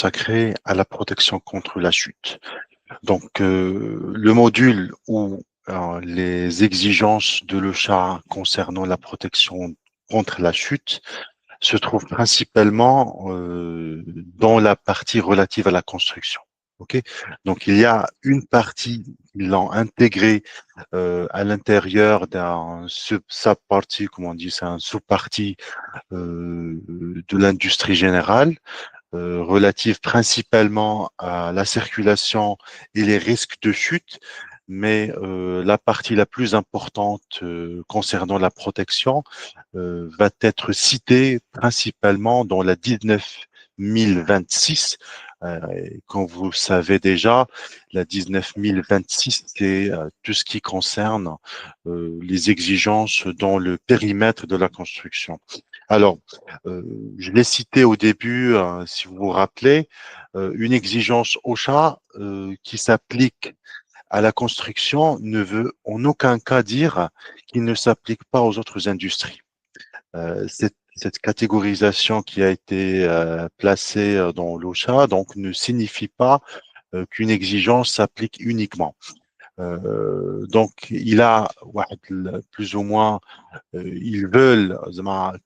consacré à la protection contre la chute. Donc, le module où les exigences de l'OSHA concernant la protection contre la chute se trouve principalement dans la partie relative à la construction. Ok, donc il y a une partie qu'ils l'ont intégrée à l'intérieur d'un sub-partie, comment on dit, c'est un sous-partie de l'industrie générale, relative principalement à la circulation et les risques de chute, mais la partie la plus importante concernant la protection va être citée principalement dans la 19026. Comme vous le savez déjà, la 19026, c'est tout ce qui concerne les exigences dans le périmètre de la construction. Alors, euh, je l'ai cité au début, si vous vous rappelez, une exigence OSHA qui s'applique à la construction ne veut en aucun cas dire qu'il ne s'applique pas aux autres industries. Cette catégorisation qui a été placée dans l'OSHA donc ne signifie pas qu'une exigence s'applique uniquement. Donc, il a plus ou moins, ils veulent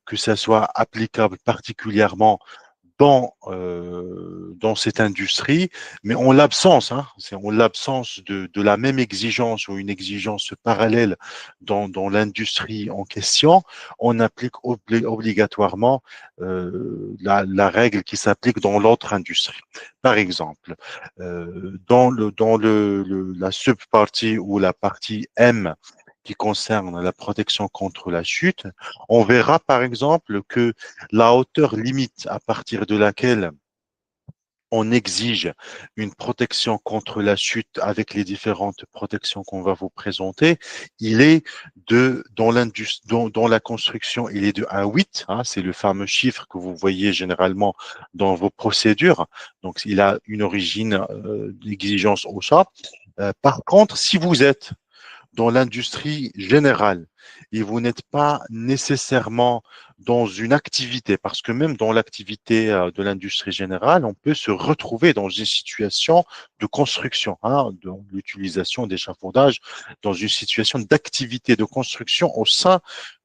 que ça soit applicable particulièrement dans cette industrie, mais en l'absence, c'est en l'absence de la même exigence ou une exigence parallèle dans l'industrie en question, on applique obligatoirement la règle qui s'applique dans l'autre industrie. Par exemple, la subpartie ou la partie M qui concerne la protection contre la chute, on verra par exemple que la hauteur limite à partir de laquelle on exige une protection contre la chute avec les différentes protections qu'on va vous présenter, il est dans la construction, il est de 1,8, c'est le fameux chiffre que vous voyez généralement dans vos procédures. Donc, il a une origine d'exigence au chat. Par contre, si vous êtes dans l'industrie générale et vous n'êtes pas nécessairement dans une activité, parce que même dans l'activité de l'industrie générale, on peut se retrouver dans une situation de construction, de l'utilisation d'échafaudages, dans une situation d'activité de construction au sein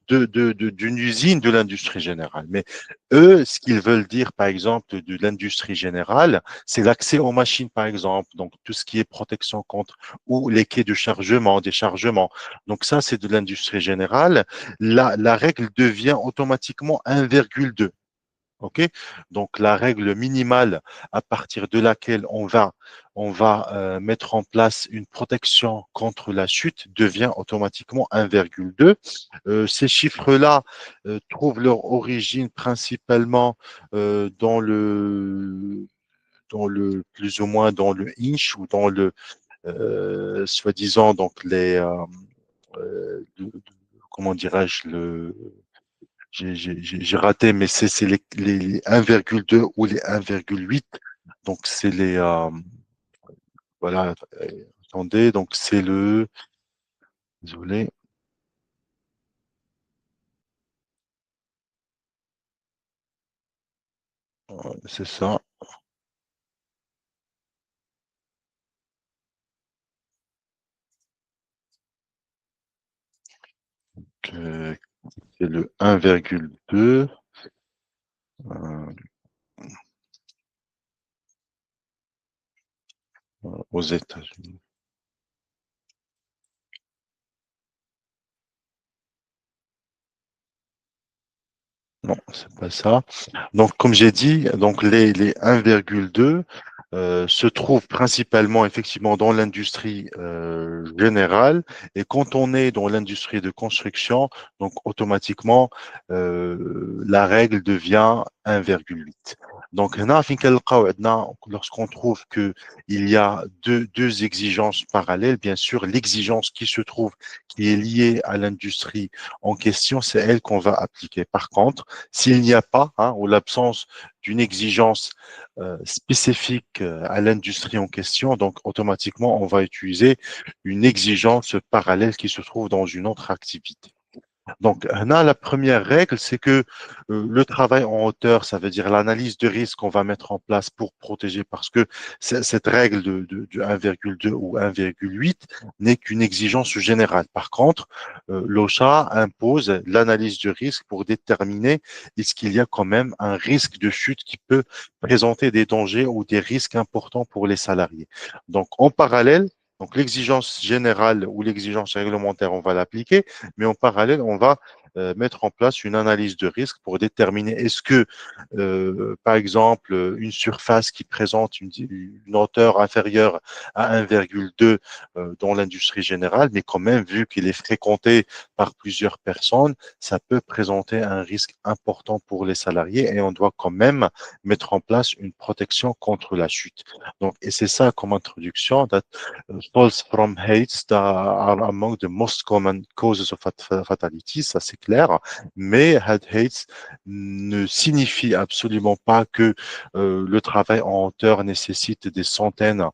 d'une usine de l'industrie générale. Mais eux, ce qu'ils veulent dire, par exemple, de l'industrie générale, c'est l'accès aux machines, par exemple, donc tout ce qui est protection contre ou les quais de chargement, déchargement. Donc ça, c'est de l'industrie générale. La règle devient automatiquement 1,2. OK? Donc, la règle minimale à partir de laquelle on va mettre en place une protection contre la chute devient automatiquement 1,2. Ces chiffres-là trouvent leur origine principalement dans le plus ou moins dans le inch ou dans le soi-disant donc comment dirais-je j'ai raté, mais c'est les 1,2 ou les 1,8. Donc, c'est voilà, attendez, donc c'est désolé, c'est ça, que c'est le 1,2 euh, aux États-Unis. Non, c'est pas ça. Donc, comme j'ai dit, donc les 1,2 se trouvent principalement effectivement dans l'industrie générale. Et quand on est dans l'industrie de construction, donc automatiquement, la règle devient 1,8. Donc, هنا فين كنلقاو عندنا lorsqu'on trouve que il y a deux exigences parallèles, bien sûr, l'exigence qui se trouve, qui est liée à l'industrie en question, c'est elle qu'on va appliquer. Par contre, s'il n'y a pas, ou l'absence d'une exigence spécifique à l'industrie en question, donc automatiquement, on va utiliser une exigence parallèle qui se trouve dans une autre activité. Donc, là, la première règle, c'est que le travail en hauteur, ça veut dire l'analyse de risque qu'on va mettre en place pour protéger, parce que cette règle de 1,2 ou 1,8 n'est qu'une exigence générale. Par contre, l'OSHA impose l'analyse de risque pour déterminer est-ce qu'il y a quand même un risque de chute qui peut présenter des dangers ou des risques importants pour les salariés. Donc, en parallèle, donc l'exigence générale ou l'exigence réglementaire, on va l'appliquer, mais en parallèle, on va mettre en place une analyse de risque pour déterminer est-ce que, par exemple, une surface qui présente une hauteur inférieure à 1,2 dans l'industrie générale, mais quand même, vu qu'il est fréquenté par plusieurs personnes, ça peut présenter un risque important pour les salariés et on doit quand même mettre en place une protection contre la chute. Donc, et c'est ça comme introduction. Falls from hates are among the most common causes of fatality, ça c'est clair, mais head hates ne signifie absolument pas que le travail en hauteur nécessite des centaines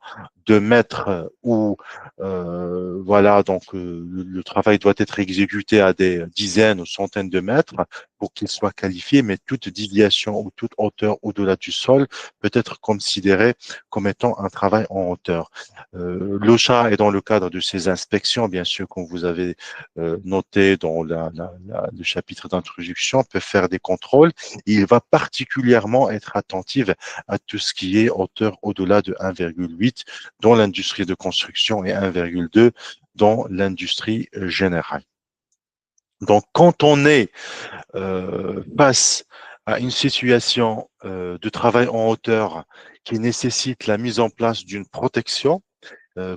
de mètres ou voilà, donc le travail doit être exécuté à des dizaines ou centaines de mètres pour qu'il soit qualifié, mais toute déviation ou toute hauteur au-delà du sol peut être considérée comme étant un travail en hauteur. L'OSHA est dans le cadre de ces inspections, bien sûr, comme vous avez noté dans le chapitre d'introduction, peut faire des contrôles. Et il va particulièrement être attentif à tout ce qui est hauteur au-delà de 1,8 dans l'industrie de construction et 1,2 dans l'industrie générale. Donc, quand on est face à une situation de travail en hauteur qui nécessite la mise en place d'une protection,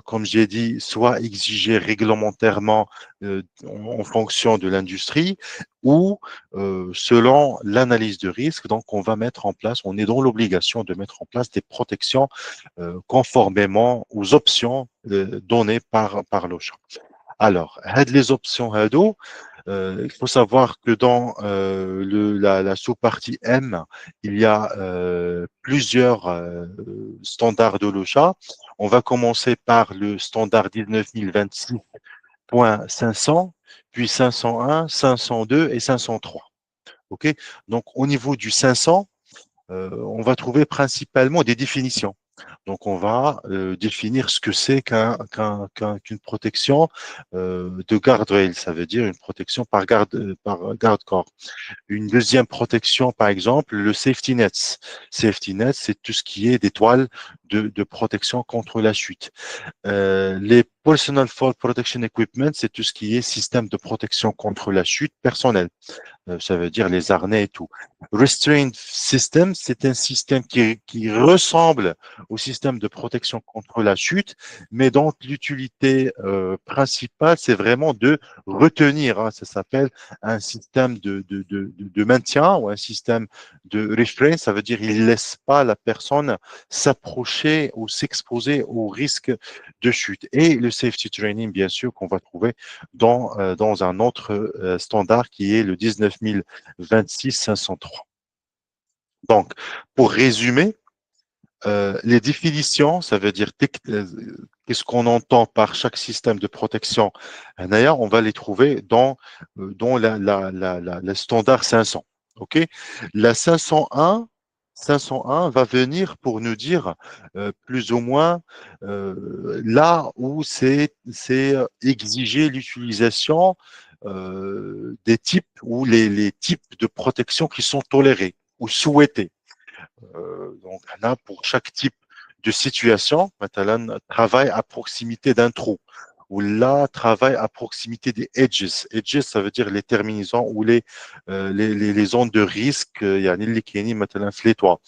comme j'ai dit, soit exigée réglementairement en fonction de l'industrie ou selon l'analyse de risque. Donc, on va mettre en place, on est dans l'obligation de mettre en place des protections conformément aux options données par l'OSHA. Alors, les options هادو, il faut savoir que dans la sous-partie M, il y a plusieurs standards de l'OSHA. On va commencer par le standard 19026.500, puis 501, 502 et 503. OK? Donc, au niveau du 500, on va trouver principalement des définitions. Donc, on va définir ce que c'est qu'une protection de guardrail. Ça veut dire une protection par garde-corps. Une deuxième protection, par exemple, le safety net. Safety net, c'est tout ce qui est des toiles de protection contre la chute. Les Personal Fall Protection Equipment, c'est tout ce qui est système de protection contre la chute personnelle. Ça veut dire les harnais et tout. Restraint System, c'est un système qui ressemble au système de protection contre la chute, mais dont l'utilité principale, c'est vraiment de retenir. Hein, ça s'appelle un système de maintien ou un système de restraint. Ça veut dire il ne laisse pas la personne s'approcher ou s'exposer au risque de chute. Et le safety training, bien sûr, qu'on va trouver dans un autre standard qui est le 19026-503. Donc, pour résumer, les définitions, ça veut dire qu'est-ce qu'on entend par chaque système de protection. D'ailleurs, on va les trouver dans la standard 500. OK? La 501 va venir pour nous dire plus ou moins là où c'est exigé l'utilisation des types ou les types de protection qui sont tolérés ou souhaités. Donc là, pour chaque type de situation, مثلا, travail à proximité d'un trou, ou là, travail à proximité des edges. Edges, ça veut dire les terminaisons ou les zones de risque, يعني اللي كاينين مثلا في les toits.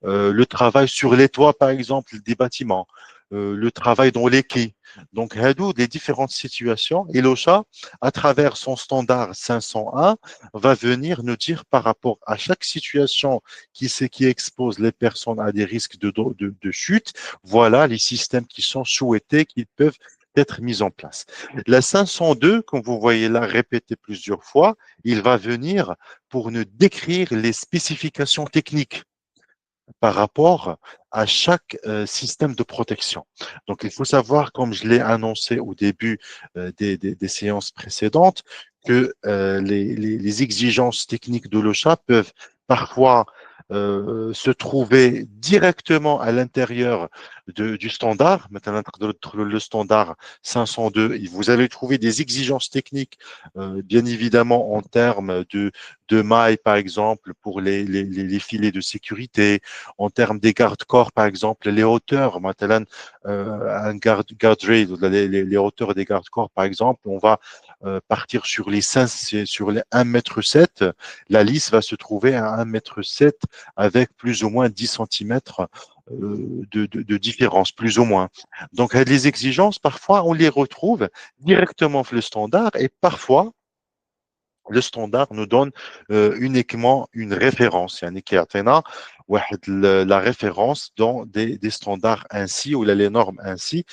Le travail sur les toits, par exemple, des bâtiments, le travail dans les quais. Donc, Hadou, des différentes situations. Et l'OSHA, à travers son standard 501, va venir nous dire par rapport à chaque situation qui expose les personnes à des risques de chute, voilà les systèmes qui sont souhaités, qui peuvent être mis en place. La 502, comme vous voyez là répété plusieurs fois, il va venir pour nous décrire les spécifications techniques par rapport à chaque système de protection. Donc, il faut savoir, comme je l'ai annoncé au début des séances précédentes, que les exigences techniques de l'OSHA peuvent parfois se trouver directement à l'intérieur du standard. Maintenant, le standard 502, vous allez trouver des exigences techniques, bien évidemment, en termes de mailles, par exemple, pour les filets de sécurité, en termes des garde-corps, par exemple, les hauteurs, maintenant, un guardrail, les hauteurs des garde-corps, par exemple, on va partir sur sur les 1,7 m. La lisse va se trouver à 1,7 m avec plus ou moins 10 cm de différence, plus ou moins. Donc, les exigences, parfois, on les retrouve directement dans le standard et parfois, le standard nous donne uniquement une référence. يعني كيعطينا la référence dans des standards ainsi ou les normes ainsi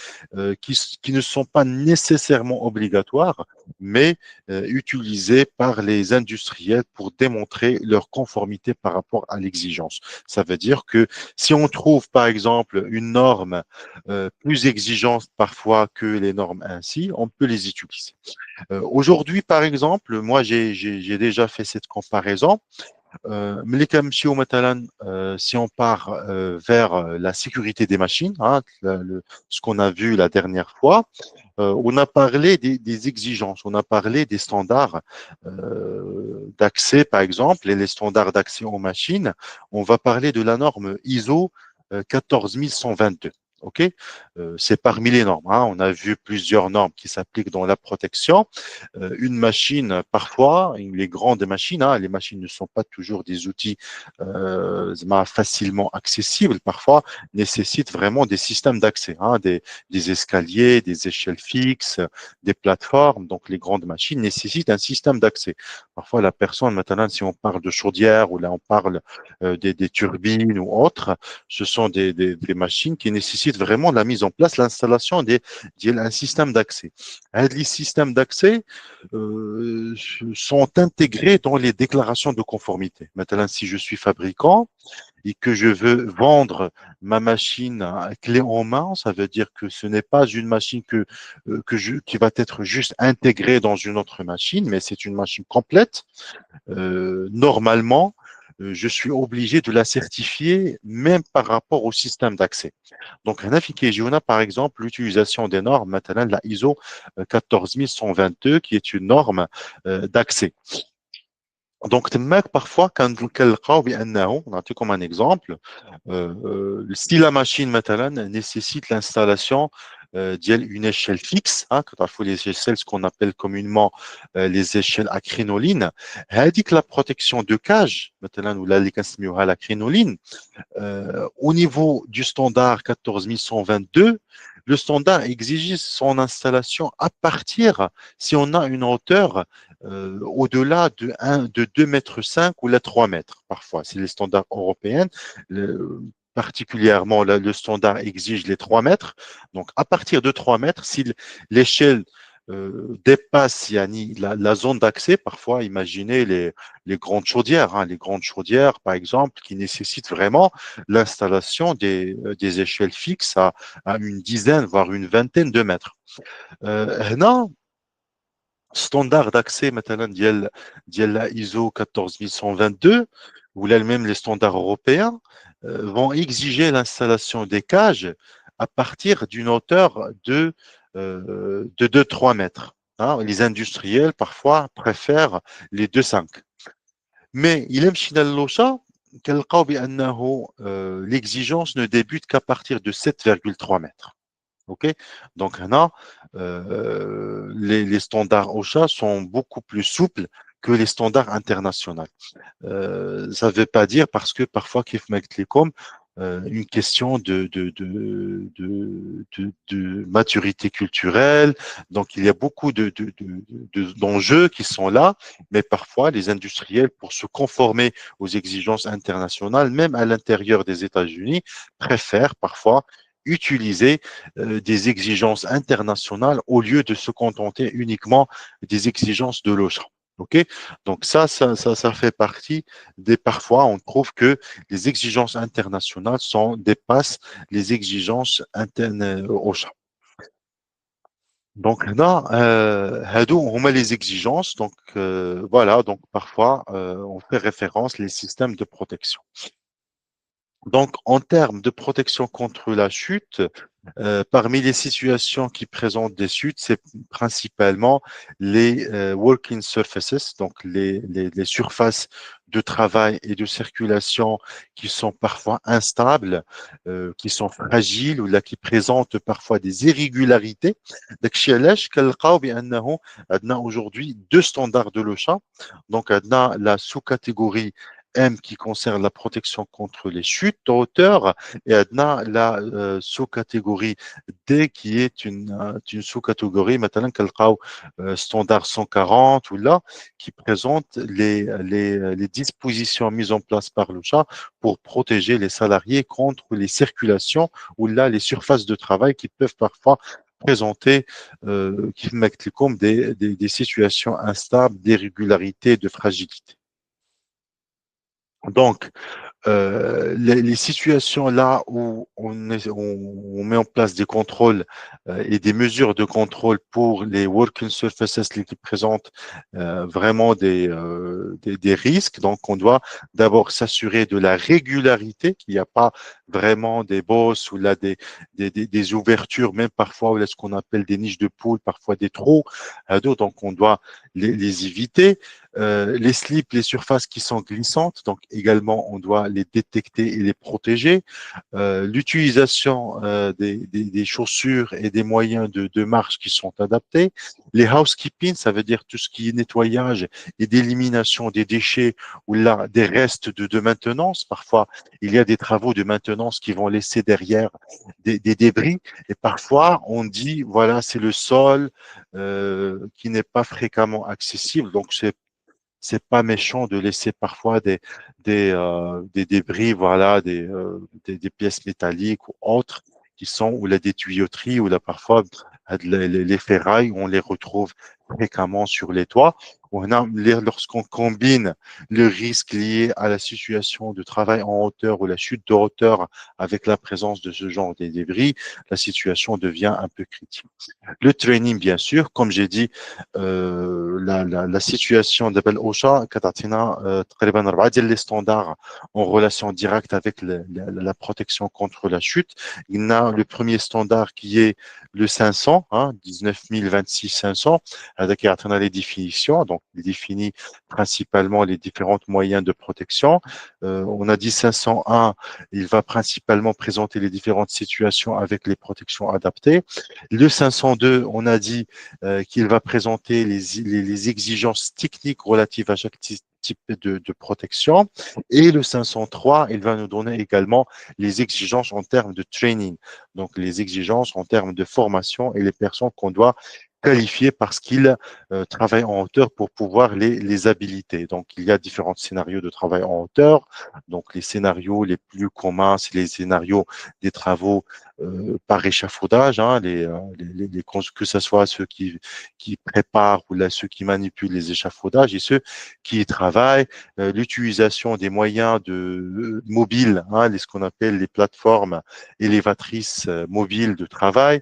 qui ne sont pas nécessairement obligatoires mais utilisées par les industriels pour démontrer leur conformité par rapport à l'exigence. Ça veut dire que si on trouve par exemple une norme plus exigeante parfois que les normes ainsi, on peut les utiliser. Aujourd'hui, par exemple, moi, j'ai déjà fait cette comparaison. ملي كنمشيو مثلا si on part vers la sécurité des machines, hein, ce qu'on a vu la dernière fois, on a parlé des exigences, on a parlé des standards d'accès, par exemple, et les standards d'accès aux machines. On va parler de la norme ISO 14122. OK. C'est parmi les normes, hein. On a vu plusieurs normes qui s'appliquent dans la protection. Une machine, parfois, les grandes machines, hein, les machines ne sont pas toujours des outils facilement accessibles, parfois nécessitent vraiment des systèmes d'accès, hein, des escaliers, des échelles fixes, des plateformes. Donc, les grandes machines nécessitent un système d'accès. Parfois, la personne, maintenant, si on parle de chaudière ou là, on parle des turbines ou autres, ce sont des machines qui nécessitent vraiment la mise en place, l'installation d'un système d'accès. Les systèmes d'accès sont intégrés dans les déclarations de conformité. Maintenant, si je suis fabricant, et que je veux vendre ma machine à clé en main, ça veut dire que ce n'est pas une machine qui va être juste intégrée dans une autre machine, mais c'est une machine complète. Normalement, je suis obligé de la certifier même par rapport au système d'accès. Donc, on a par exemple l'utilisation des normes, maintenant la ISO 14122, qui est une norme d'accès. Donc, parfois, quand on a comme un exemple, si la machine مثلا nécessite l'installation d'une échelle fixe, hein, que parfois les échelles, ce qu'on appelle communément les échelles à crinoline, dit que la protection de cage, مثلا, ou la crinoline, au niveau du standard 14122, le standard exige son installation à partir si on a une hauteur au-delà de 2,5 m ou la 3 mètres. Parfois, c'est les standards européens. Particulièrement, le standard exige les 3 mètres. Donc, à partir de 3 mètres, si l'échelle dépasse yani, la zone d'accès, parfois, imaginez les grandes chaudières, hein, les grandes chaudières, par exemple, qui nécessitent vraiment l'installation des échelles fixes à une dizaine, voire une vingtaine de mètres. هنا standard d'accès مثلا ديال la ISO 14122 ou là même les standards européens vont exiger l'installation des cages à partir d'une hauteur de 2-3 mètres. Hein. Les industriels parfois préfèrent les 2,5. Mais il aime Locha l'exigence ne débute qu'à partir de 7,3 mètres. OK. Donc, là, les standards OSHA sont beaucoup plus souples que les standards internationaux. Ça ne veut pas dire parce que parfois, Kif Telecom, une question de maturité culturelle. Donc, il y a beaucoup d'enjeux qui sont là, mais parfois, les industriels, pour se conformer aux exigences internationales, même à l'intérieur des États-Unis, préfèrent parfois utiliser des exigences internationales au lieu de se contenter uniquement des exigences de l'OSHA. OK? Donc ça fait partie des parfois, on trouve que les exigences internationales dépassent les exigences internes au champ. Donc là, هادو هما les exigences. Donc voilà, donc parfois on fait référence les systèmes de protection. Donc en termes de protection contre la chute, parmi les situations qui présentent des chutes, c'est principalement les working surfaces, donc les surfaces de travail et de circulation qui sont parfois instables, qui sont fragiles ou là qui présentent parfois des irrégularités. داكشي علاش كنلقاو بأنه عندنا aujourd'hui deux standards de l'OSHA. Donc عندنا la sous-catégorie M qui concerne la protection contre les chutes de hauteur et عندنا la sous-catégorie D qui est une sous-catégorie مثلا كنلقاو standard 140 ou là qui présente les dispositions mises en place par le chat pour protéger les salariés contre les circulations ou là les surfaces de travail qui peuvent parfois présenter qui mettent comme des situations instables, d'irrégularité, de fragilité. Donc, les situations là où on met en place des contrôles et des mesures de contrôle pour les working surfaces qui présentent vraiment des risques. Donc, on doit d'abord s'assurer de la régularité, qu'il n'y a pas vraiment des bosses ou là des ouvertures, même parfois ou là, ce qu'on appelle des niches de poules, parfois des trous. Donc, on doit les éviter. Les slips, les surfaces qui sont glissantes, donc également on doit les détecter et les protéger. L'utilisation des chaussures et des moyens de marche qui sont adaptés. Les housekeeping, ça veut dire tout ce qui est nettoyage et d'élimination des déchets ou là des restes de maintenance. Parfois, il y a des travaux de maintenance qui vont laisser derrière des débris et parfois on dit voilà c'est le sol qui n'est pas fréquemment accessible. Donc c'est pas méchant de laisser parfois des débris, voilà, des pièces métalliques ou autres qui sont, ou là des tuyauteries, ou là parfois les ferrailles, on les retrouve fréquemment sur les toits. Lorsqu'on combine le risque lié à la situation de travail en hauteur ou la chute de hauteur avec la présence de ce genre de débris, la situation devient un peu critique. Le training, bien sûr, comme j'ai dit, la situation d'Abel Ocha, كتعطينا تقريبا 4 standards en relation directe avec la protection contre la chute. Il y a le premier standard qui est le 500, 19 026 500, avec les définitions. Donc, il définit principalement les différents moyens de protection. On a dit 501, il va principalement présenter les différentes situations avec les protections adaptées. Le 502, on a dit qu'il va présenter les exigences techniques relatives à chaque type de protection. Et le 503, il va nous donner également les exigences en termes de training, donc les exigences en termes de formation et les personnes qu'on doit qualifier parce qu'ils travaillent en hauteur pour pouvoir les habiliter. Donc, il y a différents scénarios de travail en hauteur. Donc, les scénarios les plus communs, c'est les scénarios des travaux par échafaudage, que ce soit ceux qui préparent ou là, ceux qui manipulent les échafaudages et ceux qui y travaillent, l'utilisation des moyens mobiles, ce qu'on appelle les plateformes élévatrices mobiles de travail,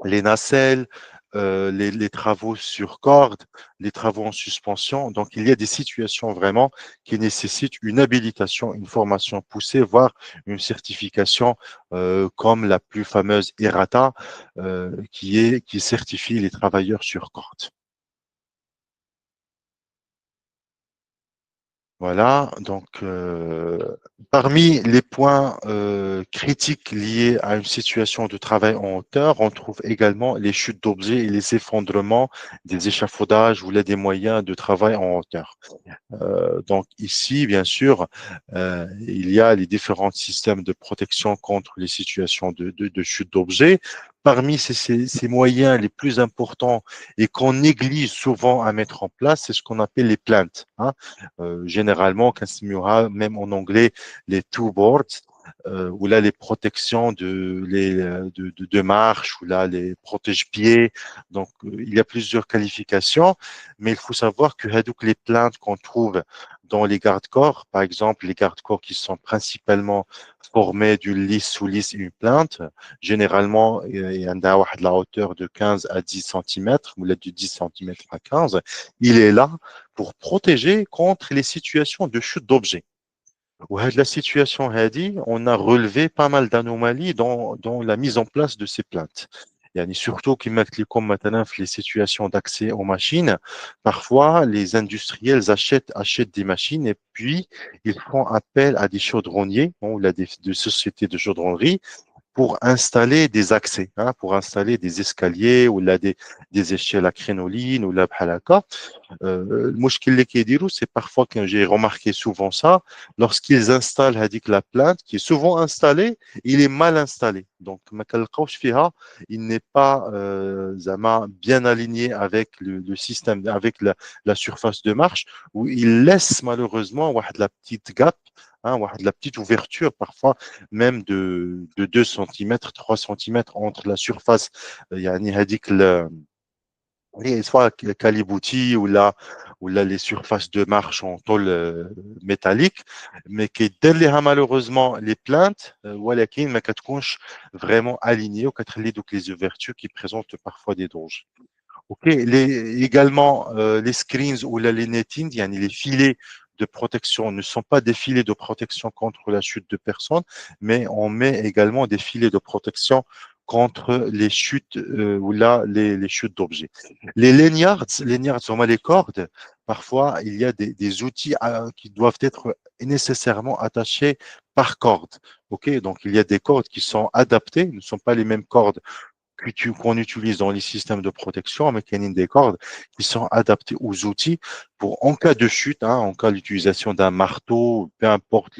les nacelles, les travaux sur corde, les travaux en suspension. Donc, il y a des situations vraiment qui nécessitent une habilitation, une formation poussée, voire une certification comme la plus fameuse ERATA qui certifie les travailleurs sur corde. Voilà, donc parmi les points critiques liés à une situation de travail en hauteur, on trouve également les chutes d'objets et les effondrements des échafaudages ou là des moyens de travail en hauteur. Donc ici, bien sûr, il y a les différents systèmes de protection contre les situations de chute d'objets. Parmi ces moyens les plus importants et qu'on néglige souvent à mettre en place, c'est ce qu'on appelle les plaintes. Généralement, quand même en anglais, les two boards. ou là les protections de marche, ou là les protège-pieds. Donc, il y a plusieurs qualifications, mais il faut savoir que hadouk, les plaintes qu'on trouve dans les garde-corps, par exemple, les garde-corps qui sont principalement formés d'une lisse sous lisse et une plainte, généralement, il y a de la hauteur de 15 à 10 cm, ou là de 10 cm à 15, il est là pour protéger contre les situations de chute d'objets. وهاد la situation هذه, on a relevé pas mal d'anomalies dans la mise en place de ces plaintes. يعني surtout qui mettent comme maintenant les situations d'accès aux machines, parfois les industriels achètent des machines et puis ils font appel à des chaudronniers ou à des sociétés de chaudronnerie pour installer des accès, hein, pour installer des escaliers ou là des échelles à crénoline ou là bhalaka. Le مشكل اللي كيديروا, c'est parfois que j'ai remarqué souvent ça, lorsqu'ils installent هذيك la plainte qui est souvent installée, il est mal installé. Donc ما كنلقاوش فيها, il n'est pas زعما bien aligné avec le système, avec la surface de marche, où il laisse malheureusement واحد la petite gap, hein, واحد la petite ouverture parfois même de 2 cm, 3 cm entre la surface, يعني هذيك soit calibouti ou là les surfaces de marche en tôle métallique, mais qui derrière malheureusement les plaintes, ولكن ما كتكونش vraiment alignées ou كتخلي donc les ouvertures qui présentent parfois des dangers. Ok, également les screens ou là, les nettings, yani les filets de protection ne sont pas des filets de protection contre la chute de personnes, mais on met également des filets de protection contre les chutes ou là les chutes d'objets. Les lanyards sont les cordes. Parfois, il y a des outils qui doivent être nécessairement attachés par corde. Ok, donc il y a des cordes qui sont adaptées, ne sont pas les mêmes cordes qu'on utilise dans les systèmes de protection, mécanique des cordes, qui sont adaptés aux outils pour, en cas de chute, hein, en cas d'utilisation d'un marteau, peu importe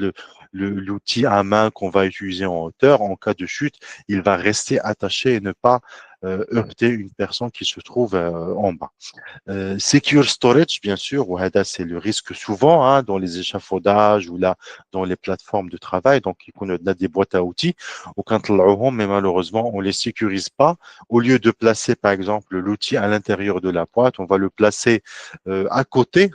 l'outil à main qu'on va utiliser en hauteur, en cas de chute, il va rester attaché et ne pas heurter une personne qui se trouve en bas. Secure storage, bien sûr, c'est le risque souvent hein, dans les échafaudages ou là dans les plateformes de travail. Donc, on a des boîtes à outils, mais malheureusement, on les sécurise pas. Au lieu de placer, par exemple, l'outil à l'intérieur de la boîte, on va le placer hein, à côté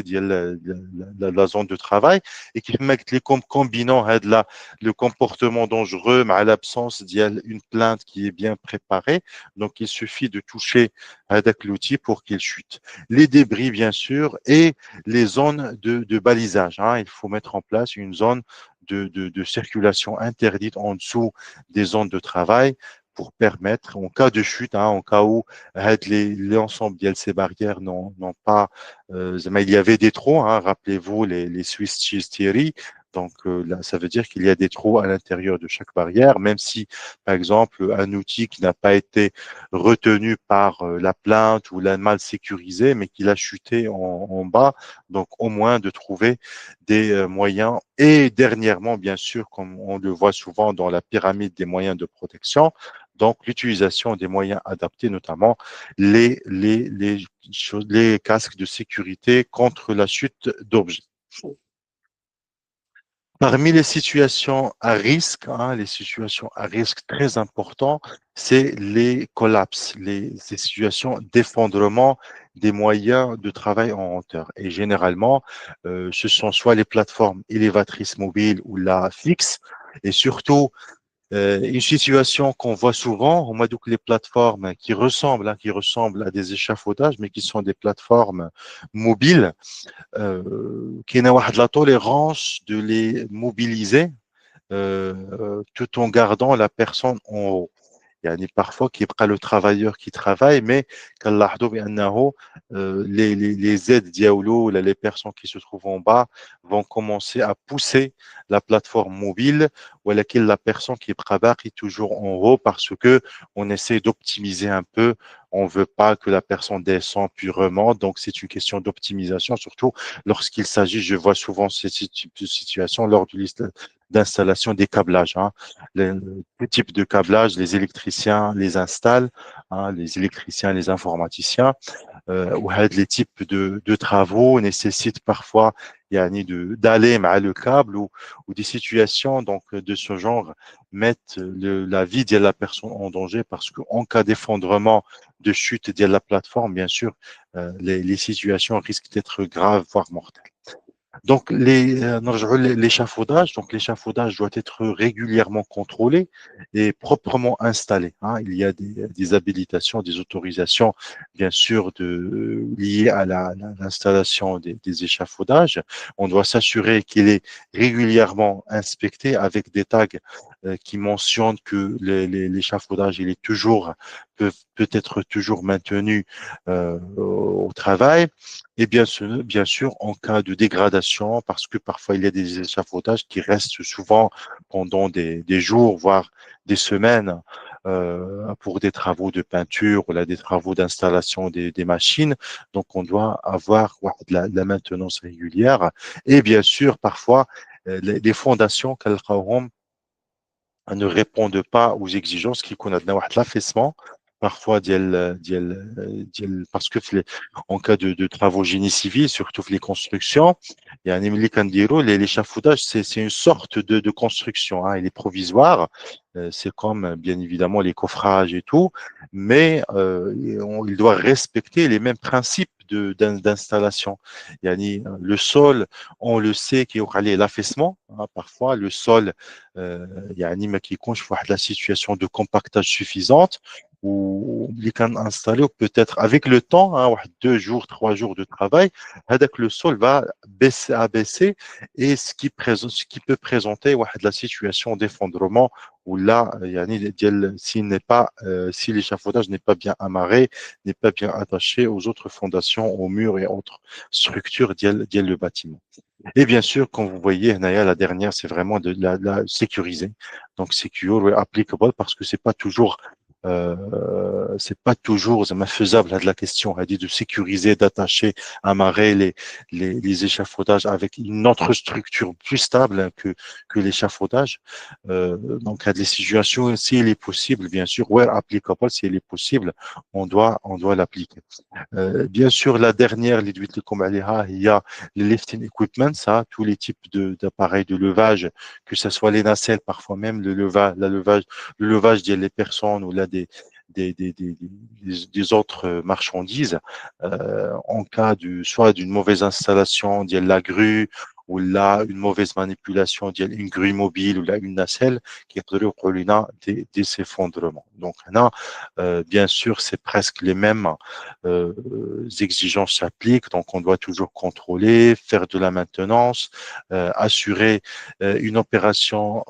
de la zone de travail, et qui met les combinant le comportement dangereux, mais à l'absence d'une plainte qui est bien préparée. Donc, il suffit de toucher avec l'outil pour qu'il chute. Les débris, bien sûr, et les zones de balisage. Hein. Il faut mettre en place une zone de circulation interdite en dessous des zones de travail pour permettre, en cas de chute, hein, en cas où l'ensemble de ces barrières n'ont pas, il y avait des trous, hein, rappelez-vous les Swiss cheese theory. Donc là, ça veut dire qu'il y a des trous à l'intérieur de chaque barrière, même si, par exemple, un outil qui n'a pas été retenu par la plainte ou l'a mal sécurisé, mais qu'il a chuté en bas. Donc, au moins de trouver des moyens. Et dernièrement, bien sûr, comme on le voit souvent dans la pyramide des moyens de protection, donc l'utilisation des moyens adaptés, notamment les casques de sécurité contre la chute d'objets. Parmi les situations à risque, hein, les situations à risque très importantes, c'est les collapses, ces situations d'effondrement des moyens de travail en hauteur. Et généralement, ce sont soit les plateformes élévatrices mobiles ou la fixe, et surtout une situation qu'on voit souvent, on voit donc les plateformes qui ressemblent à des échafaudages, mais qui sont des plateformes mobiles qui a de la tolérance de les mobiliser tout en gardant la personne en haut. يعني parfois كيبقى le travailleur qui travaille mais كنلاحظوا بأنه les aides ديالو ولا les personnes qui se trouvent en bas vont commencer à pousser la plateforme mobile ولكن la personne qui est toujours en haut parce que on essaie d'optimiser un peu, on veut pas que la personne descende puis remonte, donc c'est une question d'optimisation surtout lorsqu'il s'agit, je vois souvent ces types de situations lors du liste d'installation des câblages. Hein. Les types de câblages, les électriciens les installent, hein, les électriciens, les informaticiens, ou les types de travaux nécessitent parfois d'aller à le câble ou des situations donc de ce genre mettent la vie de la personne en danger parce qu'en cas d'effondrement, de chute de la plateforme, bien sûr, les situations risquent d'être graves, voire mortelles. Donc, l'échafaudage, doit être régulièrement contrôlé et proprement installé, hein. Il y a des habilitations, des autorisations, bien sûr, liées à l'installation des échafaudages. On doit s'assurer qu'il est régulièrement inspecté avec des tags qui mentionnent que l'échafaudage, il est toujours, peut être toujours maintenu au travail. Et bien sûr, en cas de dégradation, parce que parfois il y a des échafaudages qui restent souvent pendant des jours, voire des semaines, pour des travaux de peinture ou là, des travaux d'installation des machines. Donc, on doit avoir ouais, de la maintenance régulière. Et bien sûr, parfois, les fondations ne répondent pas aux exigences qui connaissent l'affaissement parfois parce que en cas de travaux génie civil surtout les constructions il y a un Emily Candiro l'échafaudage c'est une sorte de construction hein, il est provisoire c'est comme bien évidemment les coffrages et tout mais il doit respecter les mêmes principes d'installation le sol on le sait qu'il y aura l'affaissement hein, parfois le sol يعني ما كيكونش في واحد la situation de compactage suffisante اللي كان installé peut-être avec le temps hein, واحد 2 jours 3 jours de travail هذاك le sol va abaisser et ce qui peut présenter واحد la situation d'effondrement où là s'il n'est pas si l'échafaudage n'est pas bien amarré n'est pas bien attaché aux autres fondations aux murs et autres structures ديال le bâtiment. Et bien sûr, quand vous voyez, Naya, la dernière, c'est vraiment de la sécuriser. Donc, secure, ouais, applicable, parce que c'est pas toujours faisable de la question, elle dit de sécuriser, d'attacher, amarrer les échafaudages avec une autre structure plus stable hein, que l'échafaudage. Donc, il y a des situations, si il est possible, bien sûr, where applicable, si il est possible, on doit l'appliquer. Bien sûr, la dernière, les huit il y a les lifting equipment, ça, tous les types d'appareils de levage, que ce soit les nacelles, parfois même le levage des personnes ou là des autres marchandises, en cas soit d'une mauvaise installation, de la grue, ou là, une mauvaise manipulation, une grue mobile, ou là, une nacelle, qui a des effondrements. Donc, là, bien sûr, c'est presque les mêmes euh, exigences s'appliquent. Donc, on doit toujours contrôler, faire de la maintenance, assurer une opération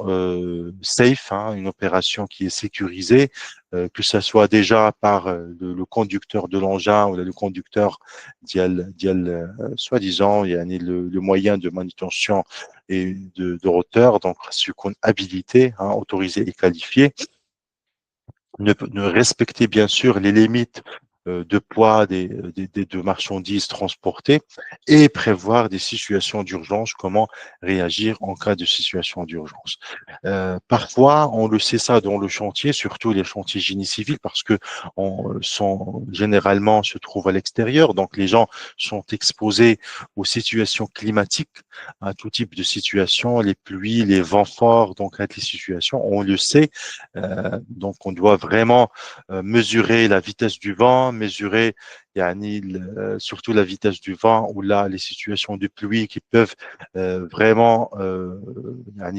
safe, hein, une opération qui est sécurisée, que ce soit déjà par le conducteur de l'engin ou le conducteur soi-disant, il y a le moyen de manutention et de roteur, donc ce qu'on habilité, hein, autorisé et qualifié ne respecter bien sûr les limites de poids de marchandises transportées et prévoir des situations d'urgence, comment réagir en cas de situation d'urgence. Parfois, on le sait ça dans le chantier, surtout les chantiers génie civil, parce que généralement se trouvent à l'extérieur, donc les gens sont exposés aux situations climatiques, à tout type de situations, les pluies, les vents forts, donc à des situations, on le sait, donc, on doit vraiment mesurer la vitesse du vent, mesurer surtout la vitesse du vent ou là les situations de pluie qui peuvent vraiment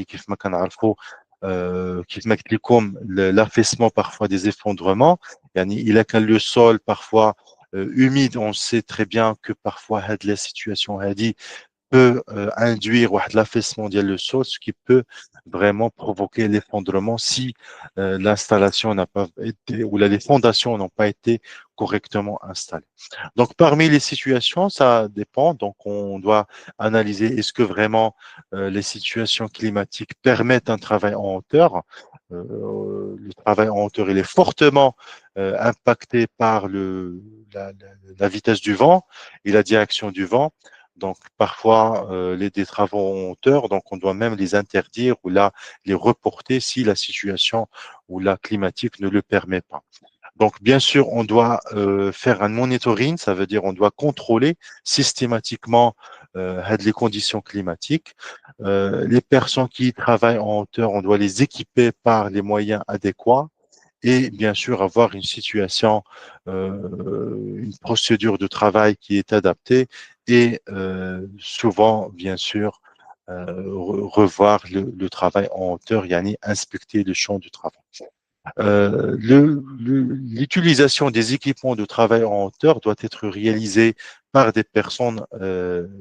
كيف ما كنعرفوا كيف ما قلت لكم l'affaissement parfois des effondrements il a quand le sol parfois humide on sait très bien que parfois la situation peut induire l'affaissement du sol, ce qui peut vraiment provoquer l'effondrement si l'installation n'a pas été ou les fondations n'ont pas été correctement installées. Donc, parmi les situations, ça dépend. Donc, on doit analyser est-ce que vraiment les situations climatiques permettent un travail en hauteur. Le travail en hauteur, il est fortement impacté par la vitesse du vent et la direction du vent. Donc, parfois, des travaux en hauteur, donc on doit même les interdire ou là, les reporter si la situation ou la climatique ne le permet pas. Donc, bien sûr, on doit faire un monitoring, ça veut dire on doit contrôler systématiquement les conditions climatiques. Les personnes qui travaillent en hauteur, on doit les équiper par les moyens adéquats et bien sûr avoir une situation, une procédure de travail qui est adaptée et souvent, bien sûr, revoir le travail en hauteur, yani inspecter le champ du travail. L'utilisation des équipements de travail en hauteur doit être réalisée par des personnes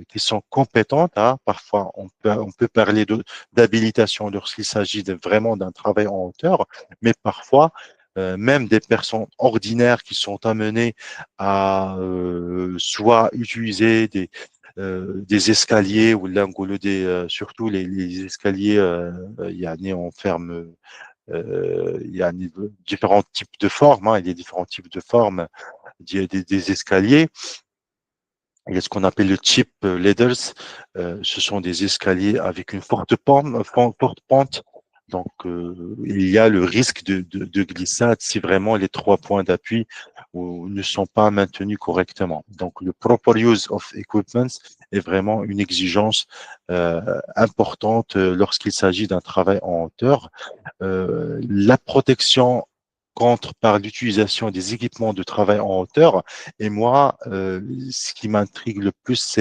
qui sont compétentes, hein. Parfois, on peut parler d'habilitation lorsqu'il s'agit vraiment d'un travail en hauteur, mais parfois, même des personnes ordinaires qui sont amenées à soit utiliser des escaliers ou surtout les escaliers, il y a on ferme il y a différents types de formes, hein, il y a différents types de formes des escaliers. Il y a ce qu'on appelle le chip ladders. Ce sont des escaliers avec une forte pente. Donc, il y a le risque de glissade si vraiment les 3 points d'appui ne sont pas maintenus correctement. Donc, le proper use of equipment est vraiment une exigence importante lorsqu'il s'agit d'un travail en hauteur. La protection contre par l'utilisation des équipements de travail en hauteur. Et moi, ce qui m'intrigue le plus,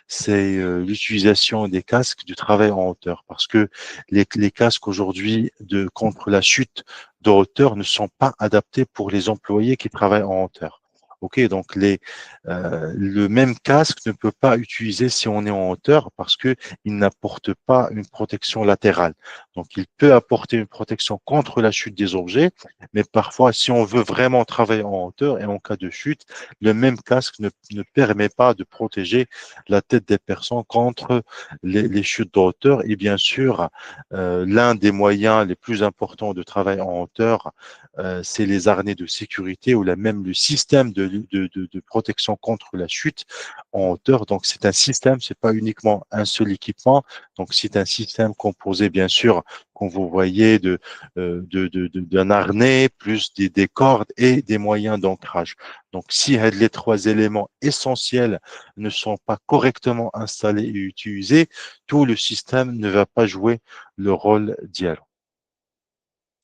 c'est l'utilisation des casques du travail en hauteur, parce que les casques aujourd'hui contre la chute de hauteur ne sont pas adaptés pour les employés qui travaillent en hauteur. Ok, donc le même casque ne peut pas utiliser si on est en hauteur parce que il n'apporte pas une protection latérale. Donc, il peut apporter une protection contre la chute des objets, mais parfois, si on veut vraiment travailler en hauteur et en cas de chute, le même casque ne permet pas de protéger la tête des personnes contre les chutes de hauteur. Et bien sûr, l'un des moyens les plus importants de travail en hauteur, c'est les harnais de sécurité ou même le système de protection contre la chute en hauteur. Donc, c'est un système, c'est pas uniquement un seul équipement. Donc, c'est un système composé, bien sûr, qu'on vous voyez d'un harnais, plus des cordes et des moyens d'ancrage. Donc, si les 3 éléments essentiels ne sont pas correctement installés et utilisés, tout le système ne va pas jouer le rôle d'hier.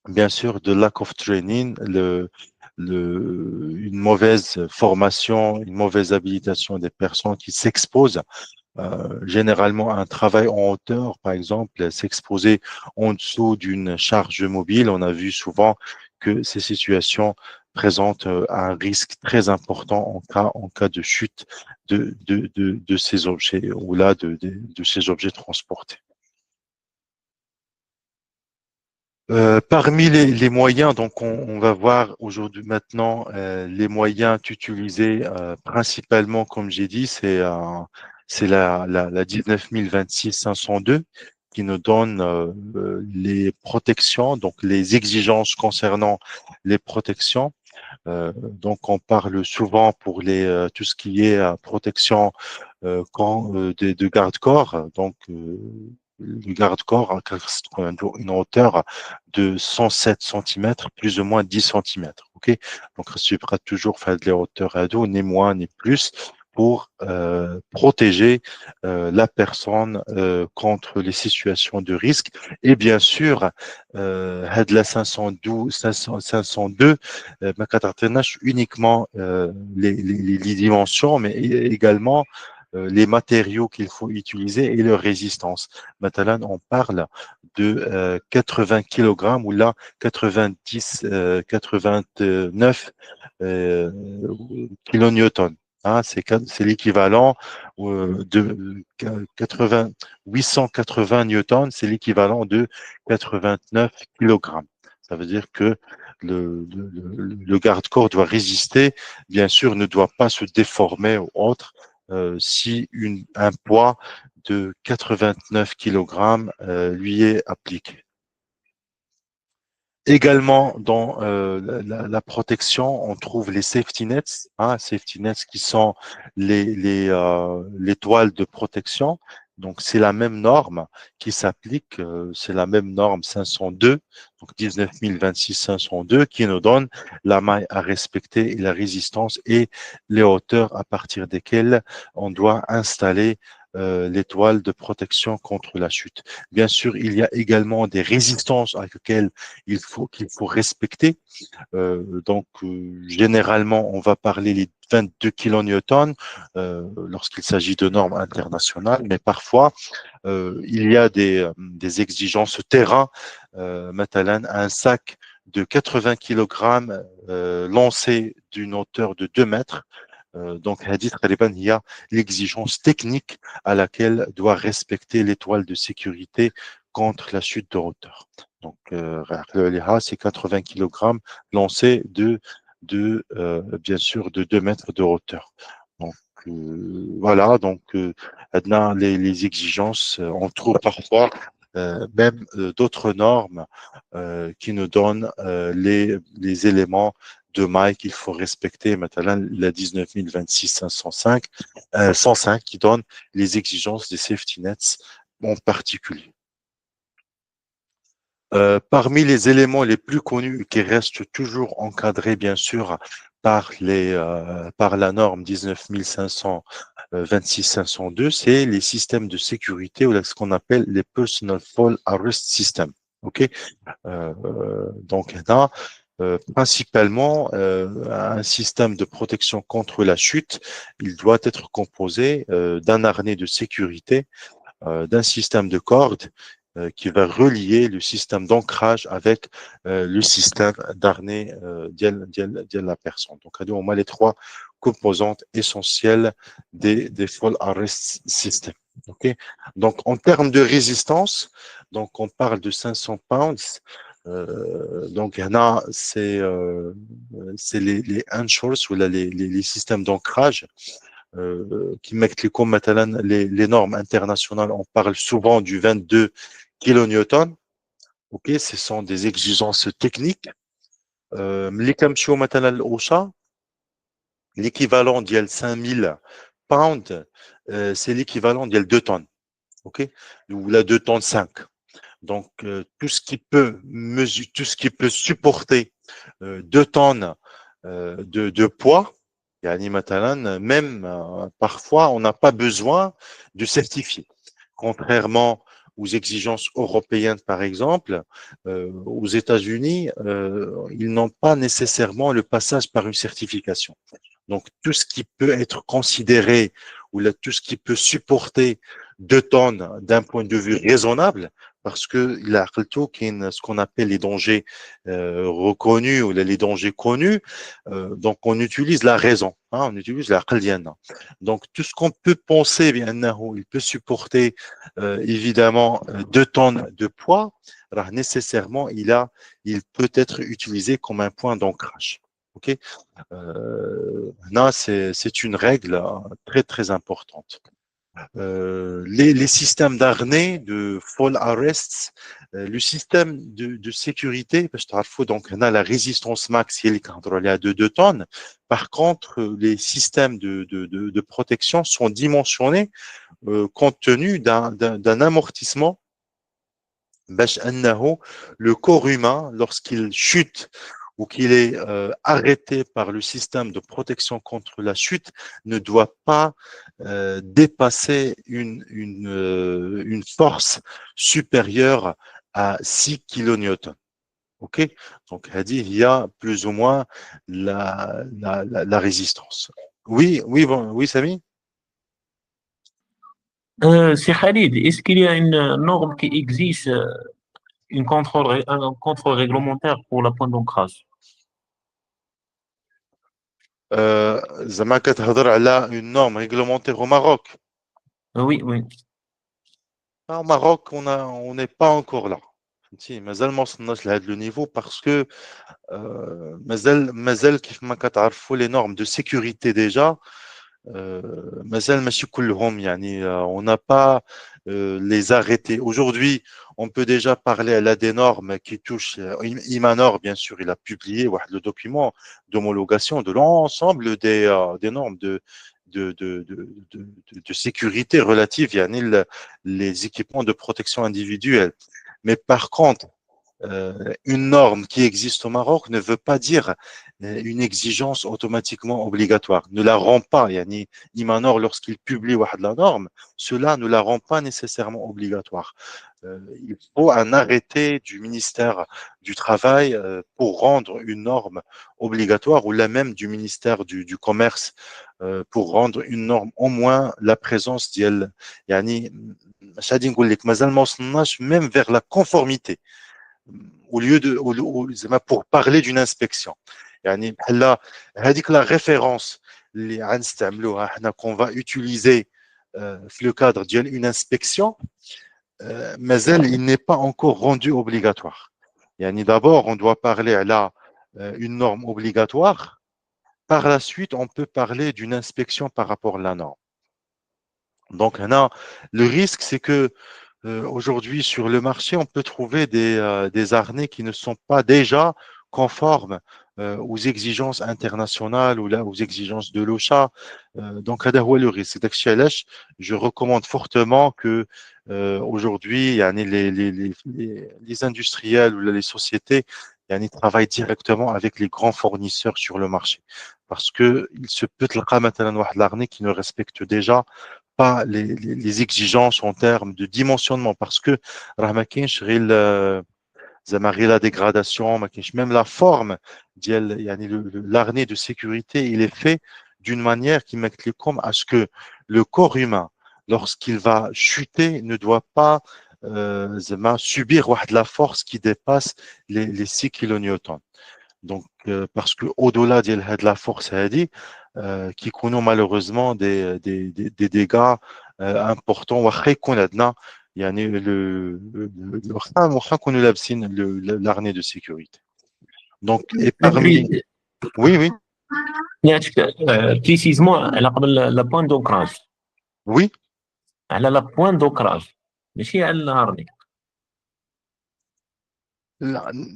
Bien sûr, de lack of training, une mauvaise formation, une mauvaise habilitation des personnes qui s'exposent généralement un travail en hauteur, par exemple, s'exposer en dessous d'une charge mobile. On a vu souvent que ces situations présentent un risque très important en cas de chute de ces objets ou là de ces objets transportés. Parmi les moyens, donc on va voir aujourd'hui maintenant les moyens utilisés principalement, comme j'ai dit, c'est la 19026-502 qui nous donne les protections, donc les exigences concernant les protections. Donc on parle souvent pour tout ce qui est protection de garde-corps, donc le garde-corps a une hauteur de 107 cm, plus ou moins 10 cm. Ok, donc je pas toujours faire de la hauteur à dos, ni moins ni plus, pour protéger la personne contre les situations de risque. Et bien sûr, la 502, ما كتعطيناش uniquement les dimensions, mais également les matériaux qu'il faut utiliser et leur résistance. Maintenant, on parle de 80 kg ou là 90, 89 kilonewtons. Hein, c'est l'équivalent de 880 newtons, c'est l'équivalent de 89 kilogrammes. Ça veut dire que le garde-corps doit résister, bien sûr, ne doit pas se déformer ou autre si un poids de 89 kg lui est appliqué. Également, dans la protection, on trouve les safety nets, hein, safety nets qui sont les toiles de protection. Donc, c'est la même norme qui s'applique, c'est la même norme 502, donc 19026-502, qui nous donne la maille à respecter et la résistance et les hauteurs à partir desquelles on doit installer l'étoile de protection contre la chute. Bien sûr, il y a également des résistances avec lesquelles qu'il faut respecter. Généralement, on va parler les 22 kilonewtons lorsqu'il s'agit de normes internationales, mais parfois, il y a des exigences terrain. Matalan, un sac de 80 kg lancé d'une hauteur de 2 mètres. Donc, hadith Khaliban, il y a l'exigence technique à laquelle doit respecter l'étoile de sécurité contre la chute de hauteur. Donc, c'est 80 kg lancé bien sûr, de 2 mètres de hauteur. Donc, voilà, donc, les exigences, on trouve parfois même d'autres normes qui nous donnent les éléments de maille qu'il faut respecter. Maintenant, la 19026-505 105 qui donne les exigences des safety nets en particulier. Parmi les éléments les plus connus qui restent toujours encadrés, bien sûr, par la norme 19526-502, c'est les systèmes de sécurité ou ce qu'on appelle les Personal Fall Arrest Systems. OK? Donc, là, principalement, un système de protection contre la chute, il doit être composé d'un harnais de sécurité, d'un système de cordes qui va relier le système d'ancrage avec le système d'harnais de la personne. Donc, on a les trois composantes essentielles des Fall Arrest Systems. Okay. Donc, en termes de résistance, donc on parle de 500 pounds. Donc, il y en a, c'est les anchors ou les systèmes d'ancrage qui mettent les normes internationales. On parle souvent du 22 kilonewtons. Ok, ce sont des exigences techniques. Les كنمشيو مثلا l'OSHA, l'équivalent ديال 5000 pounds, c'est l'équivalent ديال 2 tonnes. Ok, ou la 2 tonnes 5. Donc, tout ce qui peut tout ce qui peut supporter 2 tonnes de poids, même parfois, on n'a pas besoin de certifier. Contrairement aux exigences européennes, par exemple, aux États-Unis, ils n'ont pas nécessairement le passage par une certification. Donc, tout ce qui peut être considéré ou tout ce qui peut supporter 2 tonnes d'un point de vue raisonnable, parce que il a ce qu'on appelle les dangers reconnus ou les dangers connus. Donc, on utilise la raison, hein, on utilise la qaldiana. Donc, tout ce qu'on peut penser, bien, il peut supporter évidemment 2 tonnes de poids, alors nécessairement, il peut être utilisé comme un point d'ancrage. Ok, là, c'est une règle très très importante. Les systèmes d'harnais, de fall arrests, le système de sécurité, parce que donc on a la résistance max il est à 2 tonnes. Par contre, les systèmes de protection sont dimensionnés compte tenu d'un amortissement. Le corps humain, lorsqu'il chute ou qu'il est arrêté par le système de protection contre la chute, ne doit pas dépasser une force supérieure à 6 kilonewtons. OK? Donc, il y a plus ou moins la résistance. Oui, oui, bon, oui, Samy? C'est Khalid, est-ce qu'il y a une norme qui existe, un contrôle réglementaire pour la pointe d'ancrage? زعما كتهضر على une norme réglementaire au Maroc. Oui, oui. Au Maroc, on n'est pas encore là. فهمتي مازال ما وصلناش لهذا لو نيفو باسكو مازال كيف ما كتعرفوا les normes de sécurité déjà مازال ماشي كلهم يعني on n'a pas les arrêtés. Aujourd'hui, on peut déjà parler à la des normes qui touchent Imanor, bien sûr, il a publié le document d'homologation de l'ensemble des normes de sécurité relatives, yani les équipements de protection individuelle. Mais par contre, une norme qui existe au Maroc ne veut pas dire une exigence automatiquement obligatoire. Ne la rend pas, yani, Imanor, lorsqu'il publie la norme, cela ne la rend pas nécessairement obligatoire. Il faut un arrêté du ministère du Travail pour rendre une norme obligatoire, ou la même du ministère du Commerce pour rendre une norme, au moins la présence d'elle. Yani, même vers la conformité, au lieu de pour parler d'une inspection. يعني بحال هذيك la référence اللي غنستعملوها حنا qu'on va utiliser في le cadre d'une inspection, مازال il n'est pas encore rendu obligatoire. يعني d'abord on doit parler à une norme obligatoire, par la suite on peut parler d'une inspection par rapport à la norme. Donc là, le risque c'est que aujourd'hui, sur le marché, on peut trouver des harnais qui ne sont pas déjà conformes aux exigences internationales ou là, aux exigences de l'OSHA. Donc, هذا هو le risque. داكشي علاش je recommande fortement que aujourd'hui, يعني les industriels ou les sociétés يعني travaillent directement avec les grands fournisseurs sur le marché. Parce que il se peut تلقى مثلا واحد l'harnais qui ne respecte déjà pas les exigences en termes de dimensionnement, parce que راه ما كاينش غير زعما غير la dégradation, ما كاينش même la forme ديال يعني l'arnais de sécurité, il est fait d'une manière qui met comme à ce que le corps humain, lorsqu'il va chuter, ne doit pas subir la force qui dépasse les 6 kilonewtons. Donc, parce que au-delà de la force qui connaît malheureusement des dégâts importants. واخا يكون عندنا يعني واخا نكونوا لابسين l'arnais de sécurité. Donc, et parmi... Oui, oui. بريسيزمون على قبل لا بوين دوكراج. Oui. على لا بوين دوكراج ماشي على الهارني.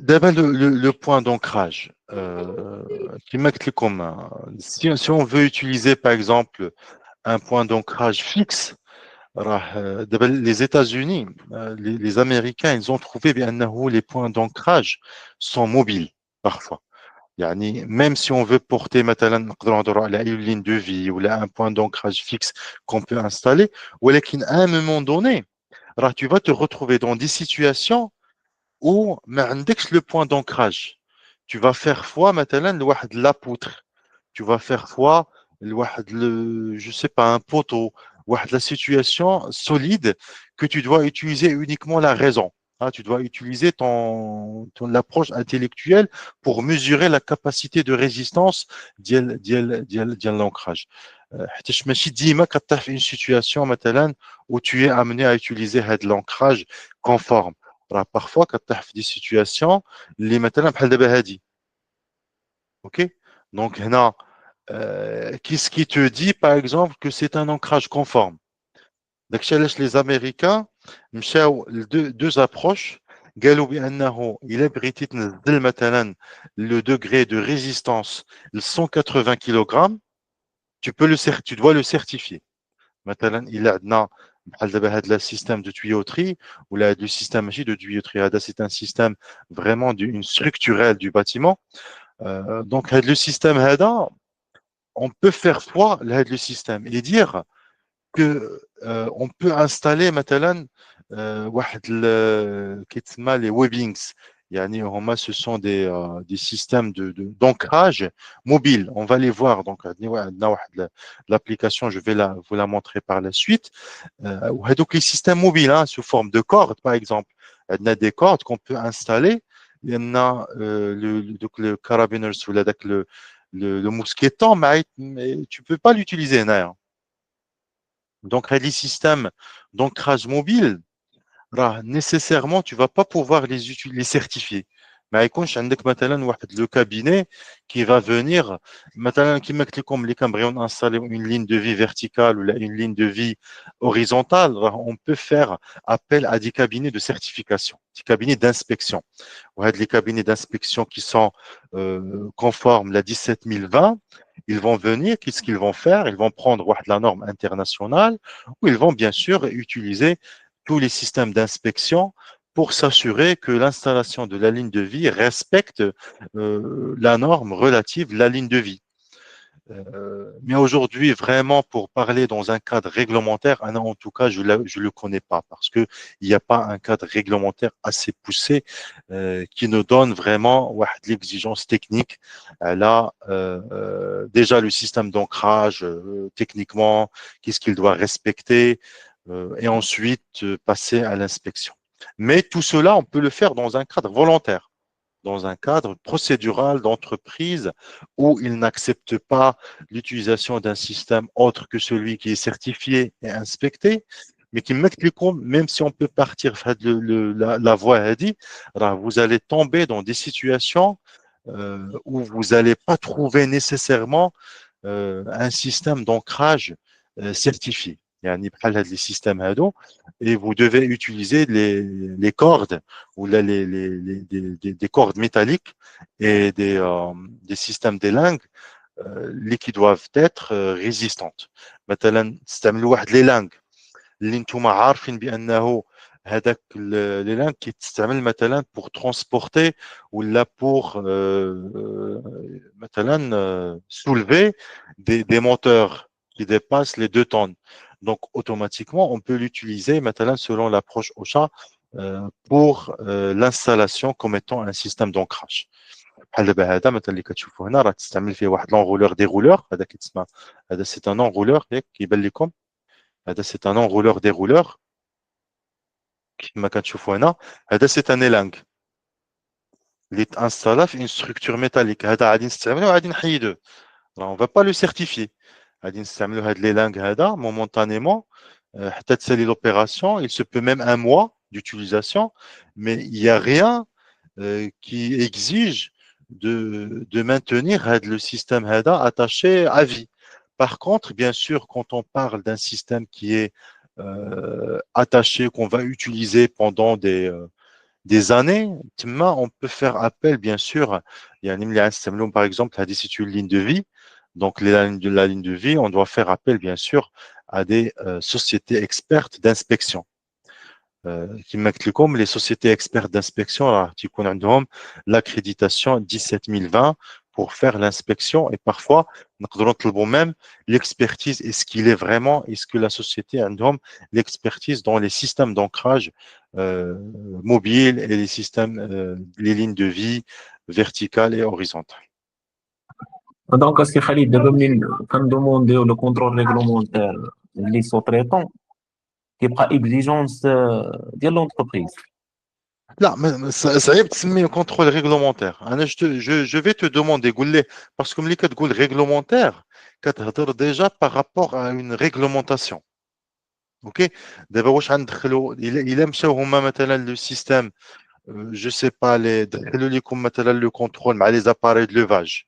D'abord, le point d'ancrage. Si on veut utiliser, par exemple, un point d'ancrage fixe, les États-Unis, les Américains, ils ont trouvé bien les points d'ancrage sont mobiles parfois. Même si on veut porter مثلا une ligne de vie ou là un point d'ancrage fixe qu'on peut installer, ou à un moment donné, tu vas te retrouver dans des situations où le point d'ancrage. Tu vas faire foi مثلا la poutre. Tu vas faire foi je sais pas, un poteau, la situation solide que tu dois utiliser uniquement la raison. Tu dois utiliser ton approche intellectuelle pour mesurer la capacité de résistance de l'ancrage. حيتاش ماشي ديما كطيح في une situation مثلا où tu es amené à utiliser l'ancrage conforme. Parfois كطيح في des situations اللي مثلا بحال دابا هادي. OK. Donc هنا qu'est-ce qui te dit, par exemple, que c'est un ancrage conforme? Donc, les Américains, deux approches. قالوا بأنه إلا بغيتي تنزل مثلا le degré de résistance de 180 kg, tu dois le certifier. مثلا إلا عندنا بحال دابا هذا système de tuyauterie ou là le système ماشي de tuyauterie, c'est un système vraiment une structurel du bâtiment. Donc le système هذا, on peut faire foi le système et dire que on peut installer مثلا les webbings. Ce sont des systèmes d'ancrage mobile. On va les voir. Donc, l'application, je vais vous la montrer par la suite. Donc, les systèmes mobiles, sous forme de cordes, par exemple. On a des cordes qu'on peut installer. Il y en a le carabiner, le mousqueton, mais tu ne peux pas l'utiliser. Donc, les systèmes d'ancrage mobile, nécessairement, tu ne vas pas pouvoir les certifier. Mais il y a le cabinet qui va venir, comme les cambrions installer une ligne de vie verticale ou une ligne de vie horizontale, on peut faire appel à des cabinets de certification, des cabinets d'inspection. Les cabinets d'inspection qui sont conformes à 17020, ils vont venir, qu'est-ce qu'ils vont faire? Ils vont prendre la norme internationale, ou ils vont bien sûr utiliser tous les systèmes d'inspection pour s'assurer que l'installation de la ligne de vie respecte la norme relative à la ligne de vie. Mais aujourd'hui, vraiment, pour parler dans un cadre réglementaire, ah non, en tout cas, je ne le connais pas parce qu'il n'y a pas un cadre réglementaire assez poussé qui nous donne vraiment ouais, de l'exigence technique. Là, déjà, le système d'ancrage, techniquement, qu'est-ce qu'il doit respecter et ensuite passer à l'inspection. Mais tout cela, on peut le faire dans un cadre volontaire, dans un cadre procédural d'entreprise où ils n'acceptent pas l'utilisation d'un système autre que celui qui est certifié et inspecté, mais qui mettent les comptes, même si on peut partir la voie à dit, alors vous allez tomber dans des situations où vous n'allez pas trouver nécessairement un système d'ancrage certifié. يعني بحال هاد les systèmes هادو et vous devez utiliser les cordes ou des cordes métalliques et des systèmes d'élingue qui doivent être résistantes. مثلا تستعملوا واحد les langues اللي نتوما عارفين بانه هذاك لي لانك كيتستعمل مثلا pour transporter ولا pour مثلا soulever des moteurs qui dépassent les 2 tonnes. Donc automatiquement on peut l'utiliser مثلا selon l'approche OSHA pour l'installation comme étant un système d'ancrage. بحال دابا هذا مثلا اللي كتشوفوا هنا راه تستعمل فيه واحد l'enrouleur dérouleur هذا كيتسمى هذا c'est un enrouleur ياك كيبان لكم هذا c'est un enrouleur dérouleur كما كتشوفوا هنا هذا c'est un élingue اللي تانستالا في une structure métallique هذا غادي نستعملوه غادي نحيدوه on va pas le certifier غادي نستعملوا هذا l'élingue هذا momentanément حتى تسالي l'opération il se peut même un mois d'utilisation mais il n'y a rien qui exige de maintenir le système هذا attaché à vie. Par contre, bien sûr, quand on parle d'un système qui est attaché, qu'on va utiliser pendant des années, on peut faire appel, bien sûr, il y a un système, par exemple, c'est une ligne de vie. Donc, la ligne de vie, on doit faire appel, bien sûr, à des sociétés expertes d'inspection. Qui mettent comme les sociétés expertes d'inspection, qui ont l'accréditation 17020 pour faire l'inspection et parfois, nous même l'expertise, est-ce qu'il est vraiment, est-ce que la société a l'expertise dans les systèmes d'ancrage mobiles et les systèmes, les lignes de vie verticales et horizontales. دونك اسكي خالد دابا منين كندومونديو لو كونترول ريغلومونتير اللي سو تريتون كيبقى اكزيجونس ديال لونتربريز. لا صعيب تسميه contrôle réglementaire. Je vais te demander parce que ملي كتقول réglementaire كتهضر déjà par rapport à une réglementation. OK دابا واش غندخلوا الا مشاو هما مثلا le système je sais pas les دخلوا لكم مثلا le contrôle مع les appareils de levage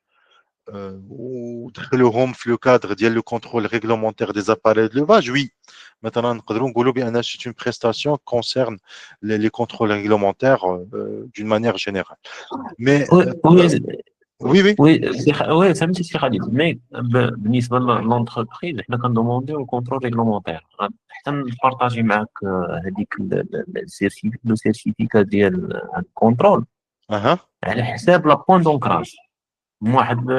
ودخلوهم في le cadre ديال le contrôle réglementaire des appareils de levage oui. Maintenant, نقدروا نقولوا بأن c'est une prestation qui concerne les contrôles réglementaires d'une manière générale. Mais وي وي oui, oui. وي فهمتي سي خالد مي بالنسبه للونتربريز حنا كندومونديو الكونترول ريغلومونتير حتى نبارطاجي معاك هذيك لو سيرتيفيكا ديال الكونترول Uh-huh. على حساب لا بوين دونكراج من واحد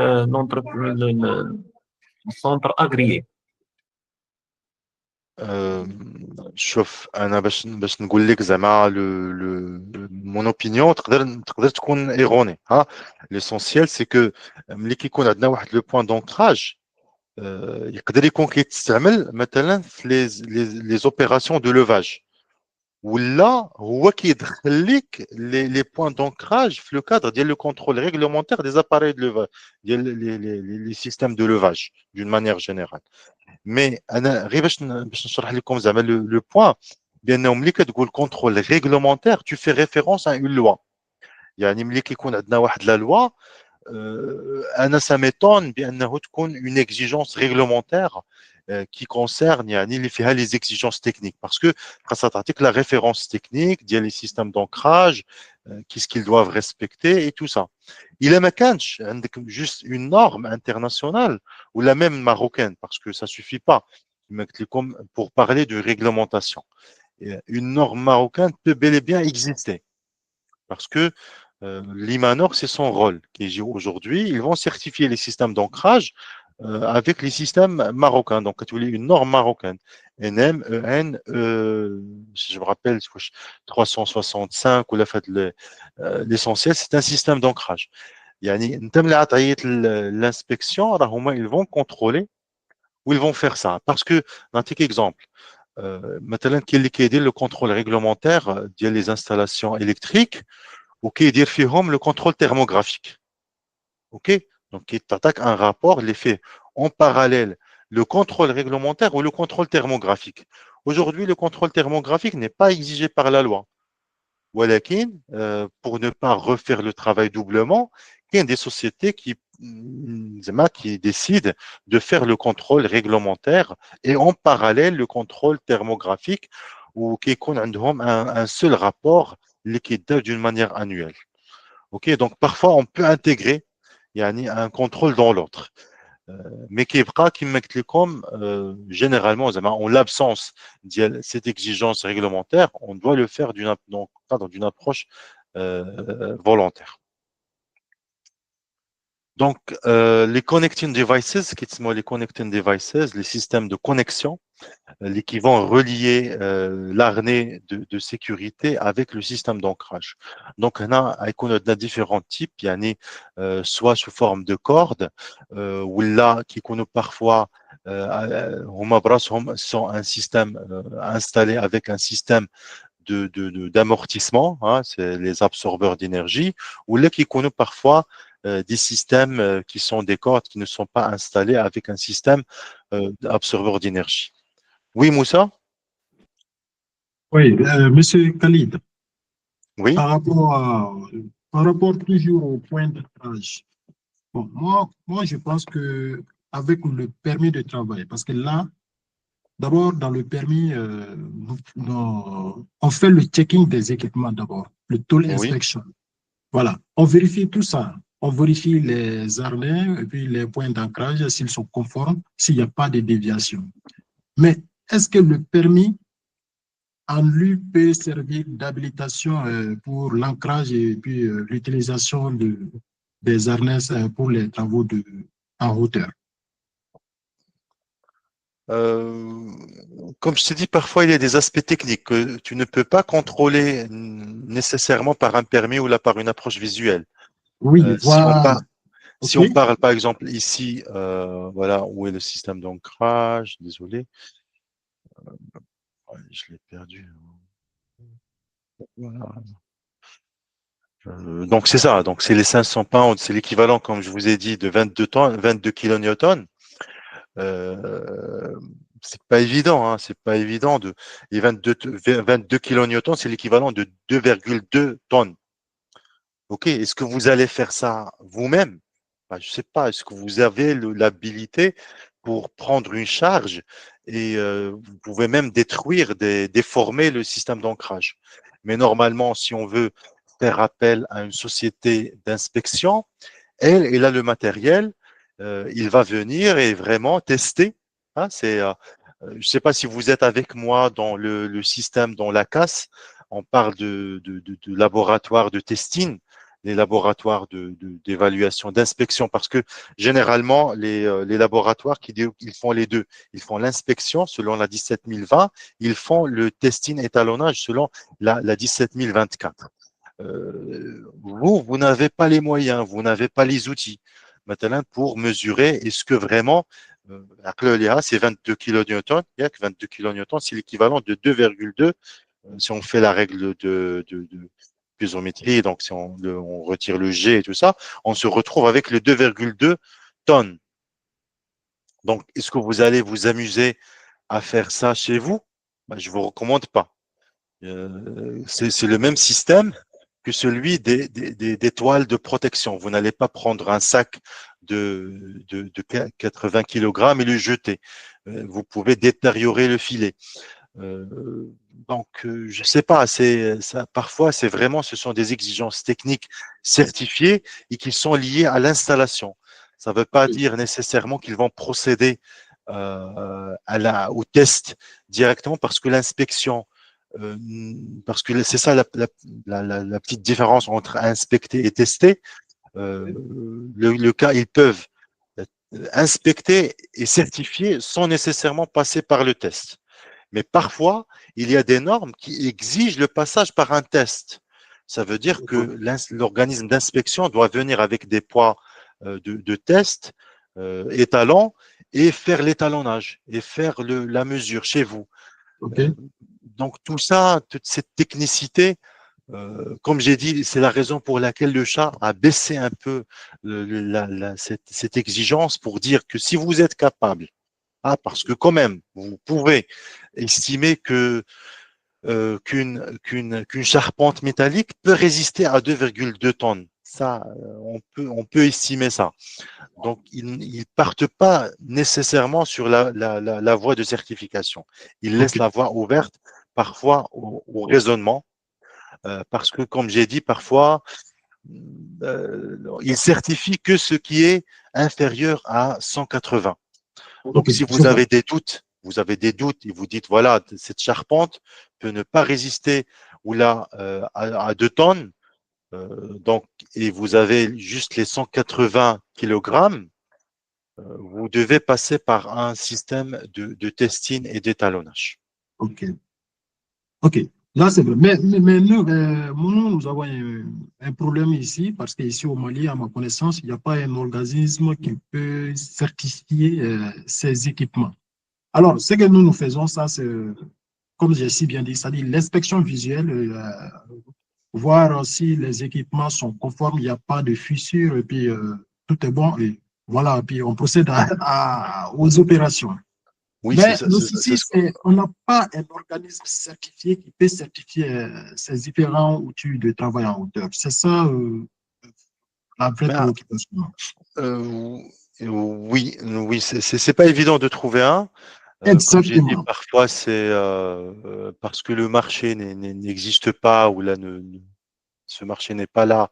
السونتر اغريي. شوف انا باش نقول لك زعما mon opinion تقدر تكون erronée ها l'essentiel c'est que ملي كيكون عندنا واحد لو بوين دونكراج يقدر يكون كيتستعمل مثلا في les opérations de levage ولا هو كيدخل لك les points d'ancrage في le cadre ديال le contrôle réglementaire des appareils de levage ديال les systèmes de levage d'une manière générale. Mais انا غير باش نشرح لكم زعما le point بانه ملي كتقول contrôle réglementaire tu fais référence à une loi. يعني ملي كيكون عندنا واحد la loi انا ça m'étonne بانه تكون une exigence réglementaire qui concerne يعني اللي فيها les exigences techniques parce que خاصها تعطيك la référence technique ديال les systèmes d'ancrage qu'est-ce qu'ils doivent respecter et tout ça. إلا ما كانش عندك juste une norme internationale ou la même marocaine parce que ça suffit pas comme pour parler de réglementation. une norme marocaine peut bel et bien exister. Parce que l'IMANOR, c'est son rôle. Qui aujourd'hui, ils vont certifier les systèmes d'ancrage avec les systèmes marocains. Donc, tu une norme marocaine. NM, EN, si je me rappelle, 365 ou la fait l'essentiel, c'est un système d'ancrage. يعني انت ملي عطيت l'inspection راه هما ils vont contrôler ou ils vont faire ça parce que نعطيك exemple مثلا كاين اللي كيدير le contrôle réglementaire ديال les installations électriques وكيدير فيهم le contrôle thermographique. OK? Donc il t'attaque un rapport les fait en parallèle le contrôle réglementaire ou le contrôle thermographique. Aujourd'hui, le contrôle thermographique n'est pas exigé par la loi. ولكن pour ne pas refaire le travail doublement, il y a des sociétés qui décident de faire le contrôle réglementaire et en parallèle le contrôle thermographique ou qui ont un seul rapport qui est d'une manière annuelle. Ok, donc parfois on peut intégrer un contrôle dans l'autre. Mais qui est qui comme généralement en l'absence de cette exigence réglementaire, on doit le faire dans le cadre d'une approche volontaire. Donc, les connecting devices, qui sont les connecting devices, les systèmes de connexion, qui vont relier l'arnais de sécurité avec le système d'ancrage. Donc, on a différents types, il y en a soit sous forme de cordes, ou là, qui connaissent parfois sont un système installé avec un système d'amortissement, hein, c'est les absorbeurs d'énergie, ou là qui connaissent parfois des systèmes qui sont des cordes qui ne sont pas installés avec un système d'absorbeur d'énergie. Oui, Moussa? Oui, Monsieur Khalid, Oui, par rapport toujours au point d'ancrage, bon, moi, je pense que avec le permis de travail, parce que là, d'abord, dans le permis, on fait le checking des équipements d'abord, le tool oui. inspection. Voilà, on vérifie tout ça. On vérifie les harnais et puis les points d'ancrage, s'ils sont conformes, s'il n'y a pas de déviation. Mais est-ce que le permis en lui peut servir d'habilitation pour l'ancrage et puis l'utilisation des harnais pour les travaux en hauteur? Euh, Comme je t'ai dit, parfois il y a des aspects techniques que tu ne peux pas contrôler nécessairement par un permis ou là par une approche visuelle. Oui, Si on voilà. parle, si OK. on parle par exemple ici, voilà, où est le système d'ancrage, désolé, ouais, je l'ai perdu. Voilà. Donc c'est ça, donc c'est les 500 pounds, c'est l'équivalent, comme je vous ai dit, de 22 tonnes, 22 kilonewtons. Euh, c'est pas évident, hein, c'est pas évident de les 22 kilonewtons, c'est l'équivalent de 2,2 tonnes. Ok, est-ce que vous allez faire ça vous-même? Ben, je sais pas. Est-ce que vous avez l'habilité pour prendre une charge et vous pouvez même détruire, déformer le système d'ancrage. Mais normalement, si on veut faire appel à une société d'inspection, elle a le matériel, il va venir et vraiment tester. Hein, je ne sais pas si vous êtes avec moi dans le système, dans la CAS, on parle de laboratoire de testing, les laboratoires d'évaluation, d'inspection, parce que généralement, les laboratoires, ils font les deux. Ils font l'inspection selon la 17020, ils font le testing étalonnage selon la 17024. Vous n'avez pas les moyens, vous n'avez pas les outils maintenant pour mesurer est-ce que vraiment c'est 22 kilonewtons, il y a que 22 kilonewtons, c'est l'équivalent de 2,2 si on fait la règle de piézométrie, donc si on retire le G et tout ça, on se retrouve avec le 2,2 tonnes. Donc, est-ce que vous allez vous amuser à faire ça chez vous? Ben, je ne vous recommande pas. C'est le même système que celui des toiles de protection. Vous n'allez pas prendre un sac de 80 kg et le jeter. Vous pouvez détériorer le filet. Donc, je ne sais pas, parfois, c'est vraiment, ce sont des exigences techniques certifiées et qui sont liées à l'installation. Ça ne veut pas dire nécessairement qu'ils vont procéder au test directement parce que l'inspection parce que c'est ça la petite différence entre inspecter et tester. Le cas, ils peuvent inspecter et certifier sans nécessairement passer par le test. Mais parfois, il y a des normes qui exigent le passage par un test. Ça veut dire que l'organisme d'inspection doit venir avec des poids de test étalons et faire l'étalonnage et faire la mesure chez vous. OK. Donc tout ça, toute cette technicité, comme j'ai dit, c'est la raison pour laquelle le chat a baissé un peu cette exigence pour dire que si vous êtes capable, parce que quand même, vous pouvez estimer qu'une charpente métallique peut résister à 2,2 tonnes. Ça, on peut estimer ça. Donc, ils ne partent pas nécessairement sur la voie de certification. Ils laissent OK. la voie ouverte parfois au raisonnement, parce que, comme j'ai dit, parfois, ils certifient que ce qui est inférieur à 180. Donc, OK. si Je vous vois. avez des doutes, et vous dites, voilà, cette charpente peut ne pas résister ou là, à 2 tonnes, donc, et vous avez juste les 180 kilogrammes, vous devez passer par un système de testing et d'étalonnage. OK. OK. Là, c'est vrai. Mais nous, nous avons un problème ici parce qu'ici au Mali, à ma connaissance, il n'y a pas un organisme qui peut certifier ces équipements. Alors, ce que nous faisons, ça, c'est, comme j'ai si bien dit, c'est-à-dire l'inspection visuelle, voir si les équipements sont conformes, il n'y a pas de fissures, et puis tout est bon. Et voilà, puis on procède aux opérations. Oui, c'est Mais ça. le souci, c'est qu'on n'a pas un organisme certifié qui peut certifier ces différents outils de travail en hauteur. C'est ça la vraie Mais, préoccupation. euh, oui, oui, c'est pas évident de trouver un. Comme j'ai dit, Exactement. parfois c'est parce que le marché n'existe pas ou là ce marché n'est pas là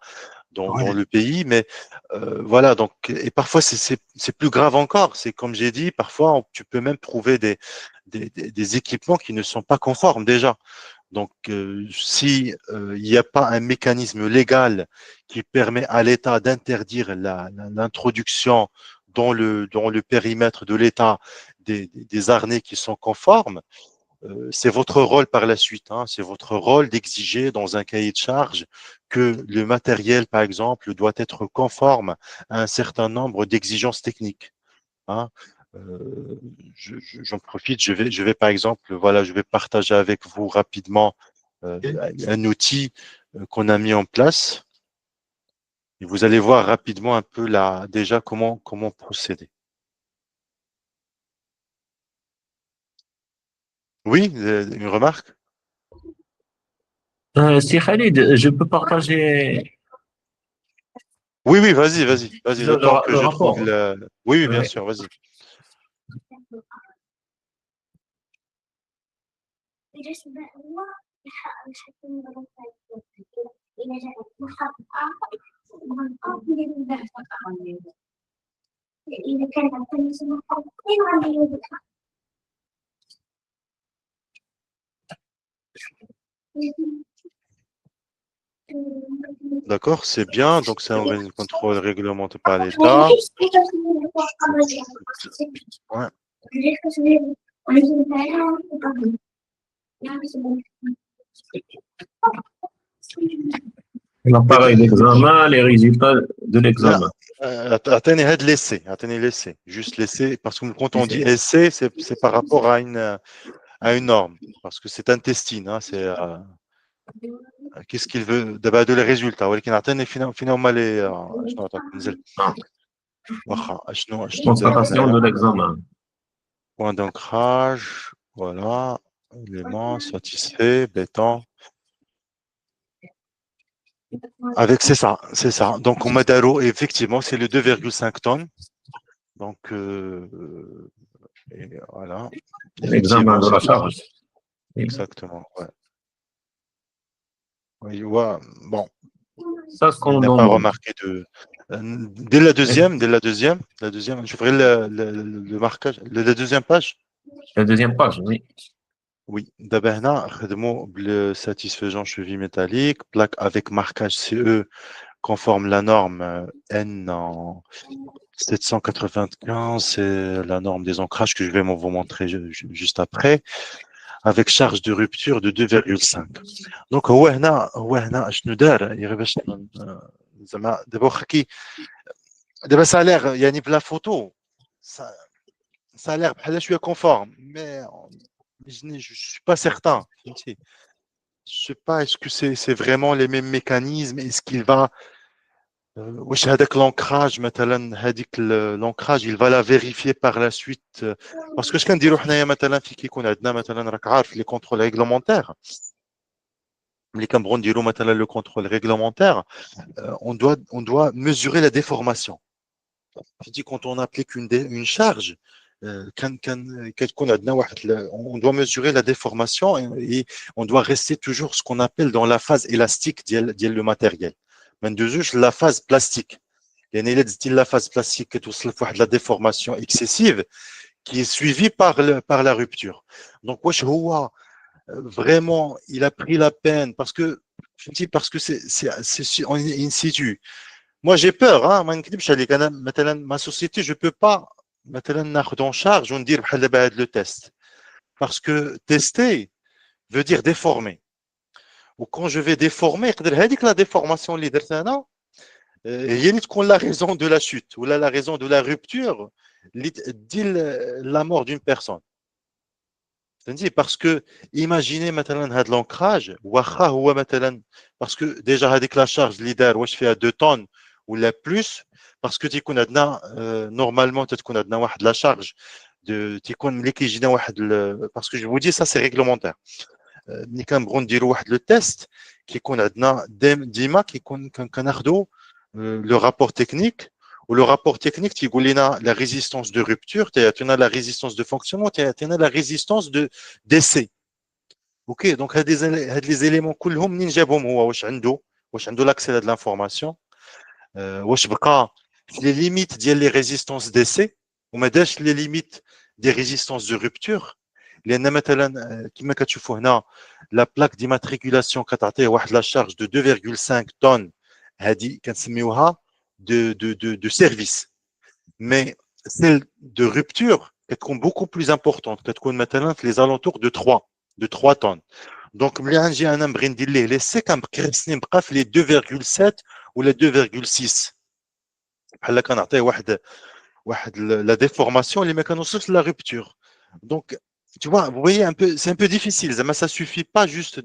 dans Ouais. le pays, mais voilà, donc, et parfois c'est plus grave encore. C'est comme j'ai dit, parfois tu peux même trouver des équipements qui ne sont pas conformes déjà. Donc, si il n'y a pas un mécanisme légal qui permet à l'État d'interdire l'introduction dans le périmètre de l'État des harnais qui sont conformes, c'est votre rôle par la suite. Hein, c'est votre rôle d'exiger dans un cahier de charge que le matériel, par exemple, doit être conforme à un certain nombre d'exigences techniques. Hein. J'en profite, je vais par exemple, voilà, je vais partager avec vous rapidement OK. un outil qu'on a mis en place et vous allez voir rapidement un peu déjà comment procéder. Oui, une remarque? Si Khalid, je peux partager Oui, oui, vas-y, le temps que le je trouve rapport. le. Oui, oui, bien Oui. sûr, vas-y. D'accord, c'est bien. Donc, c'est un organisme de contrôle réglementé par l'État. Ouais. L'appareil d'examen, les résultats de Là, l'examen. attendez l'essai, juste l'essai, parce que quand on dit essai, c'est par rapport à une norme, parce que c'est un testing, hein, c'est qu'est-ce qu'il veut de les résultats ولكن عطيني فينا هما لي شنو عطاك نزل Ah, واخا شنو دار constatation هنايا de l'examen. point d'ancrage, voilà, élément satisfait, béton. Avec, c'est ça. Donc, au Madaro, effectivement, c'est le 2,5 tonnes. Donc, et voilà. L'examen Effectivement, de c'est la ça. charge. Exactement. Ouais. Oui, ouais. Bon, Ça, ce il qu'on n'a pas demande. remarqué de. Dès la deuxième, je ferai le marquage. La deuxième page. La deuxième page, oui. Oui, d'abord, le satisfaisant cheville métallique, plaque avec marquage CE conforme la norme N en 795, c'est la norme des ancrages que je vais vous montrer juste après, avec charge de rupture de 2,5. Donc, je nous d'abord, ça a l'air, il y a la photo, ça, ça a l'air, je suis conforme, mais je ne suis pas certain. Je ne sais pas, est-ce que c'est vraiment les mêmes mécanismes? Est-ce qu'il va واش هذاك l'ancrage مثلا هذيك l'ancrage il va la vérifier par la suite parce que اش كنديروا حنايا مثلا في كيكون عندنا مثلا راك عارف لي كونترول ريغلومونتير ملي كنبغوا نديروا مثلا لو كونترول ريغلومونتير on doit mesurer la déformation. Je dis quand on applique une charge on doit mesurer la déformation et on doit rester toujours ce qu'on appelle dans la phase élastique ديال le matériel. من دوزوش la phase plastique. يعني إلا دزتي la phase plastique كتوصل فواحد la déformation excessive qui est suivie par la rupture. Donc واش هو vraiment il a pris la peine parce que c'est in situ. Moi j'ai peur ما نكذبش عليك انا مثلا ma société je peux pas مثلا ناخذ en charge وندير بحال دابا هذا le test parce que tester veut dire déformer. Ou quand je vais déformer يقدر هذيك la déformation اللي درت انا هي اللي تكون la raison de la chute ou la raison de la rupture اللي تدي la mort d'une personne. فهمتي parce que imaginez مثلا هذا l'ancrage واخا هو مثلا parce que déjà هذيك la charge اللي دار واش فيها 2 tonnes ولا plus parce que تيكون عندنا normalement تكون عندنا واحد la charge de تيكون ملي كيجينا واحد parce que je vous dis ça c'est réglementaire. ملي كنبغوا نديروا واحد لو تيست كيكون عندنا ديما كيكون كناخذوا لو رابور تكنيك ولو رابور تكنيك تيقول لنا لا ريزيستانس دو رupture تيعطينا لا ريزيستانس دو فونكسيونمون تيعطينا لا ريزيستانس دو ديسي. اوكي دونك هاد لي زيليمون كلهم منين جابهم هو واش عنده لاكسي لهاد لانفورماسيون واش بقى في لي ليميت ديال لي ريزيستانس ديسي وما داش لي ليميت دي ريزيستانس دو رupture. لان مثلا كما كتشوفوا هنا لا بلاك ديماتريكولاسيون كتعطيه واحد لا شارج دو 2,5 طن هذه كنسميوها de service. Mais celle de rupture كتكون beaucoup plus importante كتكون مثلا في les alentours de 3 tonnes. Donc ملي غنجي انا نبغي ندير ليه ليسي كنبقى نبقى في les 2,7 ولا 2,6 بحال كنعطيه واحد la déformation اللي ما كنوصلش la rupture. Donc tu vois, vous voyez un peu, c'est un peu difficile. Ça suffit pas juste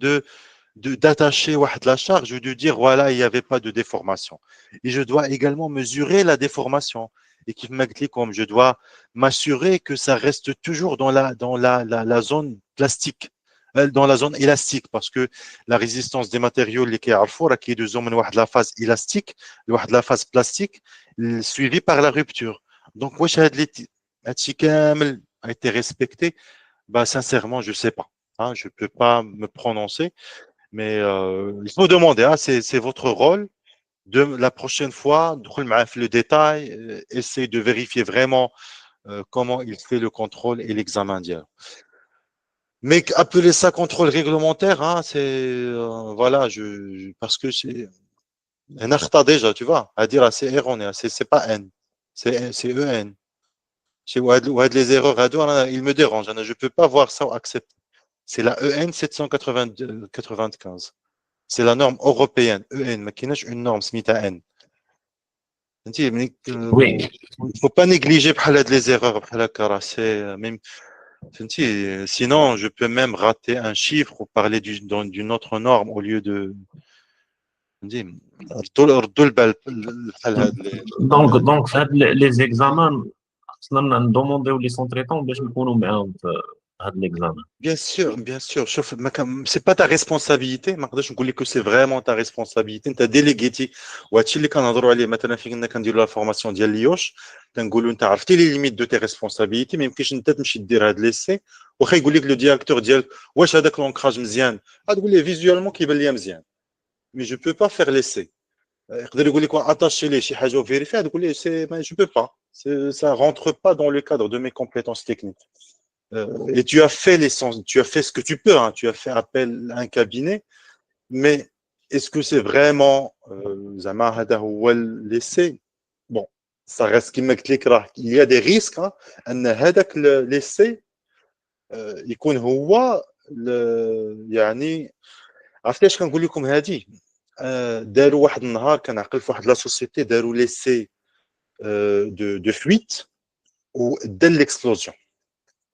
d'attacher la charge ou de dire voilà, il n'y avait pas de déformation. Et je dois également mesurer la déformation. Et qui comme je dois m'assurer que ça reste toujours dans la zone plastique, dans la zone élastique, parce que la résistance des matériaux qui est de zone de la phase élastique, de la phase plastique, suivie par la rupture. Donc, wesh had a été respecté. Bah, sincèrement, je ne sais pas. Hein, je ne peux pas me prononcer, mais il faut demander. Hein, c'est votre rôle. La prochaine fois, le détail, essayer de vérifier vraiment comment il fait le contrôle et l'examen d'hier. Mais appeler ça contrôle réglementaire, hein, c'est voilà, parce que c'est un arta déjà, tu vois, à dire c'est erroné, c'est pas N, c'est EN. Les erreurs, il me dérange. Je ne peux pas voir ça ou accepter. C'est la EN 795. C'est la norme européenne. EN, mais qui n'est une norme smita N. Il Oui, ne faut pas négliger les erreurs. Même, sinon, je peux même rater un chiffre ou parler d'une autre norme au lieu de. donc les examens خصنا ندومونديو لي سونتريتون باش نكونوا معاهم في هذا الاكزامان. Bien sûr, bien sûr. C'est pas ta responsabilité. ما نقدرش نقول لك c'est vraiment ta responsabilité. انت ديليغيتي وهادشي اللي كنهضروا عليه مثلا فين كنا كنديروا لا فورماسيون ديال ليوش كنقولوا انت عرفتي لي ليميت دو تي ريسبونسابيلتي ما يمكنش انت تمشي دير هاد ليسي واخا يقول لك لو ديريكتور ديالك واش هذاك لونكراج مزيان غتقول ليه فيزوالمون كيبان ليا مزيان مي جو بو با فير ليسي يقدر يقول لك اتاشي ليه شي حاجه وفيريفي تقول ليه سي جو بو با ça rentre pas dans le cadre de mes compétences techniques. et tu as fait tu as fait ce que tu peux, hein, tu as fait appel à un cabinet, mais est-ce que c'est vraiment زعما هذا هو l'essai? Bon, ça reste كما قلت لك راه il y a des risques hein, ان هذاك l'essai يكون هو يعني عرفت اش كنقول لكم هذه داروا واحد النهار كنعقل في واحد لا سوسيتي داروا ليسي de fuite ou de l'explosion.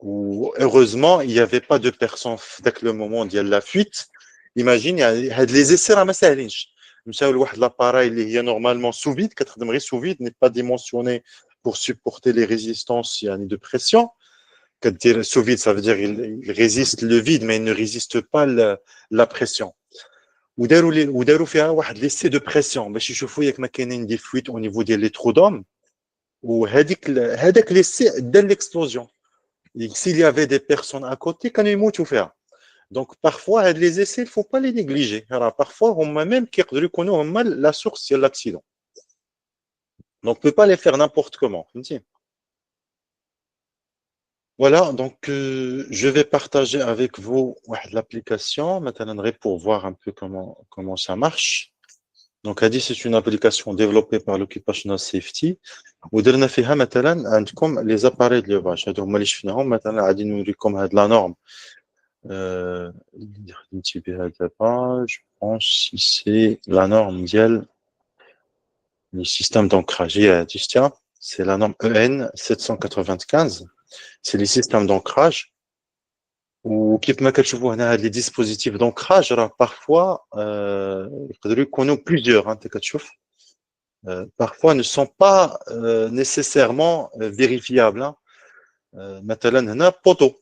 Ou heureusement, il n'y avait pas de personnes dès le moment où il y a la fuite. Imagine, les essais راه ما ساهلينش. مشاو لواحد l'appareil اللي هي normalement sous vide, كتخدم غير sous vide, n'est pas dimensionné pour supporter les résistances de pression. كدير sous vide, ça veut dire il résiste le vide, mais il ne résiste pas la pression. وداروا فيها واحد ليسي دو بريسيون باش يشوفوا ياك ما كاينين دي فويت او نيفو ديال لي ترودوم هذاك ليسي دار ليكسبلوزيون s'il y avait des personnes à côté كانوا يموتوا فيها دونك parfois هاد لي essais il faut pas les négliger راه parfois هما même كيقدروا يكونوا هما la source ديال l'accident donc on peut pas les faire n'importe comment فهمتي. Voilà, donc je vais partager avec vous l'application مثلا pour voir un peu comment ça marche. Donc ADI c'est une application développée par l'Occupational Safety ودرنا فيها مثلا عندكم les appareils de levage هادو هما اللي شفناهم مثلا غادي نوريكم هاد لا نورم اللي خدمتي بها دابا je pense c'est la norme ديال le système d'ancrage هي هادي شتيها c'est la norme EN 795 c'est les systèmes d'ancrage وكيف ما كتشوفوا هنا هاد لي ديسبوزيتيف دونكراج راه بارفوا يقدروا يكونوا بليزيور انت كتشوف parfois ne sont pas nécessairement vérifiables مثلا هنا بوتو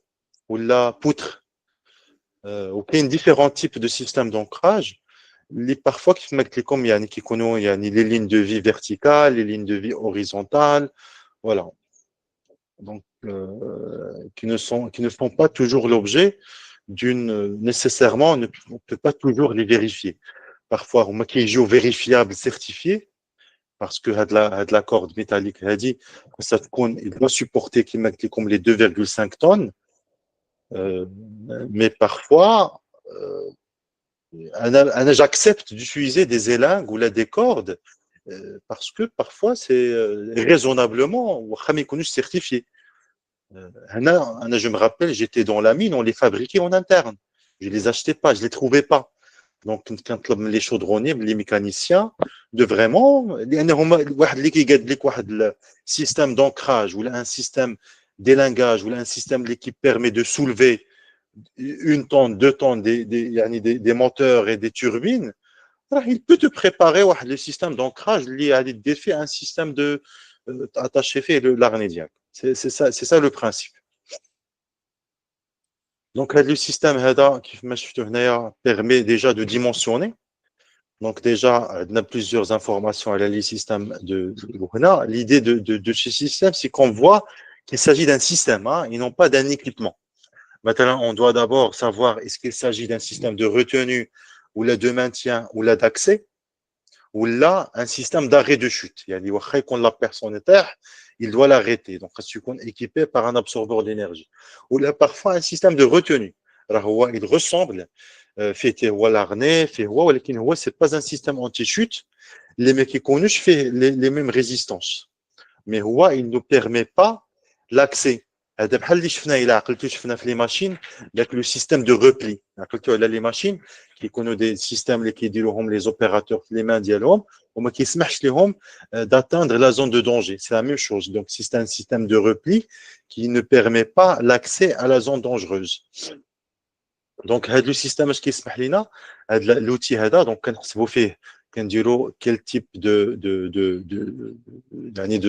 ولا بوتر وكاين différents types de systèmes d'ancrage اللي parfois كيف ما قلت لكم يعني كيكونوا يعني les lignes de vie verticales les lignes de vie horizontales voilà donc qui ne font pas toujours l'objet nécessairement, on ne peut pas toujours les vérifier. Parfois, on qui est vérifiable certifié, parce que la corde métallique, il doit supporter comme les 2,5 tonnes, mais parfois, j'accepte d'utiliser des élingues ou des cordes, parce que parfois, c'est raisonnablement, ou certifié. Je me rappelle, j'étais dans la mine, on les fabriquait en interne. Je ne les achetais pas, je ne les trouvais pas. Donc, quand les chaudronniers, les mécaniciens, de vraiment, le système d'ancrage ou un système d'élingage ou un système qui permet de soulever 1 tonne, 2 tonnes des moteurs et des turbines, il peut te préparer le système d'ancrage lié à un système de attaché fait l'arnédiaque. C'est ça le principe. Donc, le système qui permet déjà de dimensionner. Donc, déjà, on a plusieurs informations à le système de l'idée de ce système, c'est qu'on voit qu'il s'agit d'un système et non pas d'un équipement. Maintenant, on doit d'abord savoir est-ce qu'il s'agit d'un système de retenue ou là de maintien ou là d'accès ou là un système d'arrêt de chute. Il y a des quand la personne est terre, il doit l'arrêter. Donc, il est équipé par un absorbeur d'énergie. Ou là, parfois, un système de retenue. Alors, il ressemble, fait l'arnais, ce n'est pas un système anti-chute. Les mecs qui connaissent fait les mêmes résistances. Mais il ne permet pas l'accès. هذا بحال اللي شفنا الى عقلتو شفنا في لي ماشين داك لو سيستيم دو ريبلي عقلتو على لي ماشين كيكونوا دي سيستيم اللي كيديروهم لي زوبيراتور في لي مان ديالهم وما كيسمحش لهم d'atteindre la zone de danger. C'est la même chose. Donc c'est un système de repli qui ne permet pas l'accès à la zone dangereuse. Donc هذا لو سيستيم اش كيسمح لينا هذا l'outil هذا دونك كنحسبوا فيه كنديروا quel type de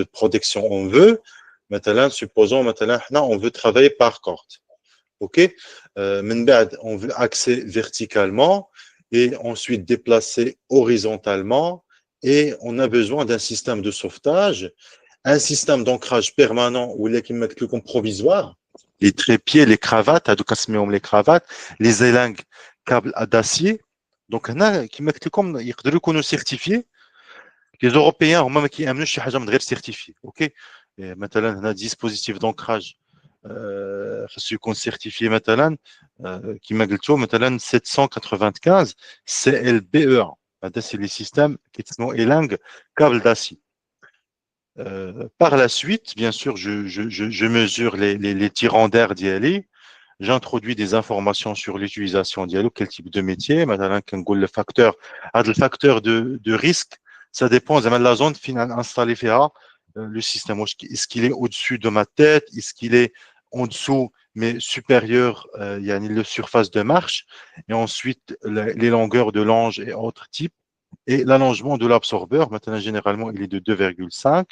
protection on veut. Maintenant, supposons maintenant on veut travailler par corde. OK, on veut axer verticalement et ensuite déplacer horizontalement et on a besoin d'un système de sauvetage, un système d'ancrage permanent ou les comme provisoire, les trépieds, les cravates, les cravates, les élingues, câbles d'acier. Donc هنا كما قلت لكم يقدروا يكونوا certifiés. Les Européens هما ما كيامنوش شي حاجه من غير certifié. OK. مثلا هنا dispositif d'ancrage خاصو يكون certifié مثلا كيما قلتو مثلا 795 CLBE1. هذا c'est les systèmes كيتسموا Elang câble d'acier. Par la suite, bien sûr, je mesure les tirants d'air d'IALI. J'introduis des informations sur l'utilisation d'IALI, quel type de métier. Maintenant, le facteur, le facteur de risque, ça dépend de la zone finale installée le système. Est-ce qu'il est au-dessus de ma tête? Est-ce qu'il est en dessous, mais supérieur, il y a une surface de marche? Et ensuite, les longueurs de longe et autres types. Et l'allongement de l'absorbeur, maintenant, généralement, il est de 2,5.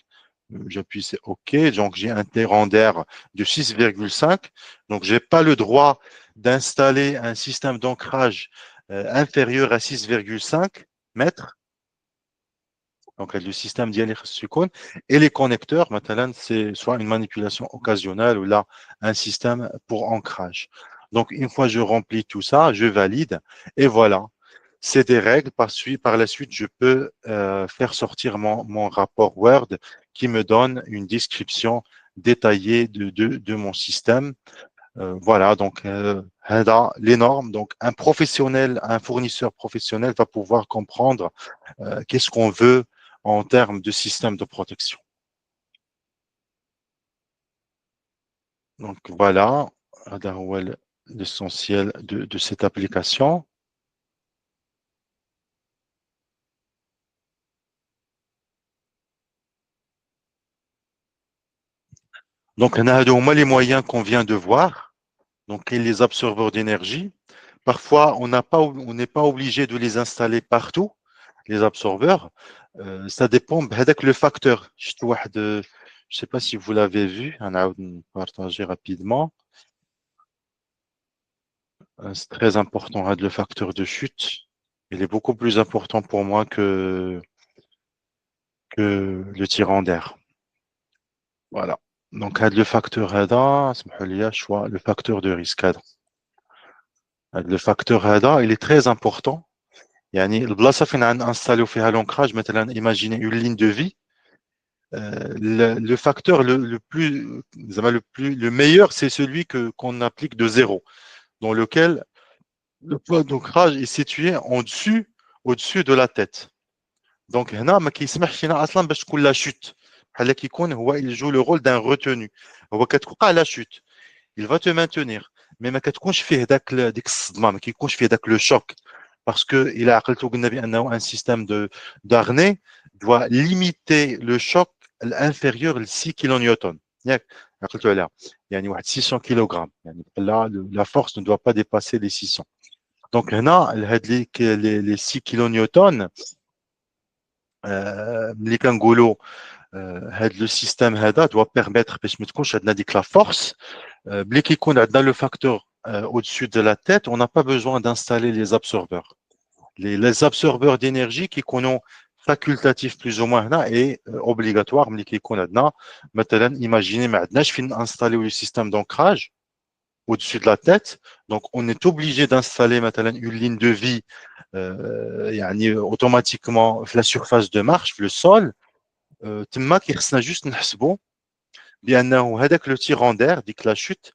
J'appuie, c'est OK. Donc, j'ai un terrain d'air de 6,5. Donc, je n'ai pas le droit d'installer un système d'ancrage inférieur à 6,5 mètres. Donc, le système d'IALI Sukkun. Et les connecteurs, maintenant, c'est soit une manipulation occasionnelle ou là, un système pour ancrage. Donc, une fois que je remplis tout ça, je valide. Et voilà. C'est des règles. Par la suite, je peux faire sortir mon rapport Word qui me donne une description détaillée de mon système. Voilà, donc les normes. Donc, un professionnel, un fournisseur professionnel va pouvoir comprendre qu'est-ce qu'on veut en termes de système de protection. Donc, voilà, l'essentiel de cette application. Donc, on a les moyens qu'on vient de voir. Donc, les absorbeurs d'énergie. Parfois, on n'est pas obligé de les installer partout, les absorbeurs. Ça dépend avec le facteur. Je ne sais pas si vous l'avez vu. On a partagé rapidement. C'est très important, le facteur de chute. Il est beaucoup plus important pour moi que le tirant d'air. Voilà. Donc, le facteur le facteur de risque. Le facteur HADA, il est très important. يعني البلاصه فين نستاليو فيها l'ancrage, مثلا imaginez une ligne de vie, le facteur le meilleur, c'est celui qu'on applique de 0, dans lequel le point d'ancrage est situé au-dessus de la tête. Donc هنا ما كيسمحش لنا اصلا باش تكون لا chute. بحال كيكون هو il joue le rôle d'un retenu. هو كتوقع la chute, il va te maintenir, mais ما كتكونش فيه ديك الصدمه, ما كيكونش فيه داك le choc. Parce qu'il a un système d'harnais doit limiter le choc inférieur à 6 kN. Il y a 600 kg. Là, la force ne doit pas dépasser les 600. Donc, les 6 kN, le système doit permettre la force. Dans le facteur au-dessus de la tête, on n'a pas besoin d'installer les absorbeurs. Les absorbeurs d'énergie qui sont facultatifs plus ou moins et obligatoires. Imaginez maintenant, je finis d'installer le système d'ancrage au-dessus de la tête. Donc, on est obligé d'installer une ligne de vie automatiquement la surface de marche, le sol. تما كيخصنا juste نحسبوا بأنه هذاك le tirant d'air, dit que la chute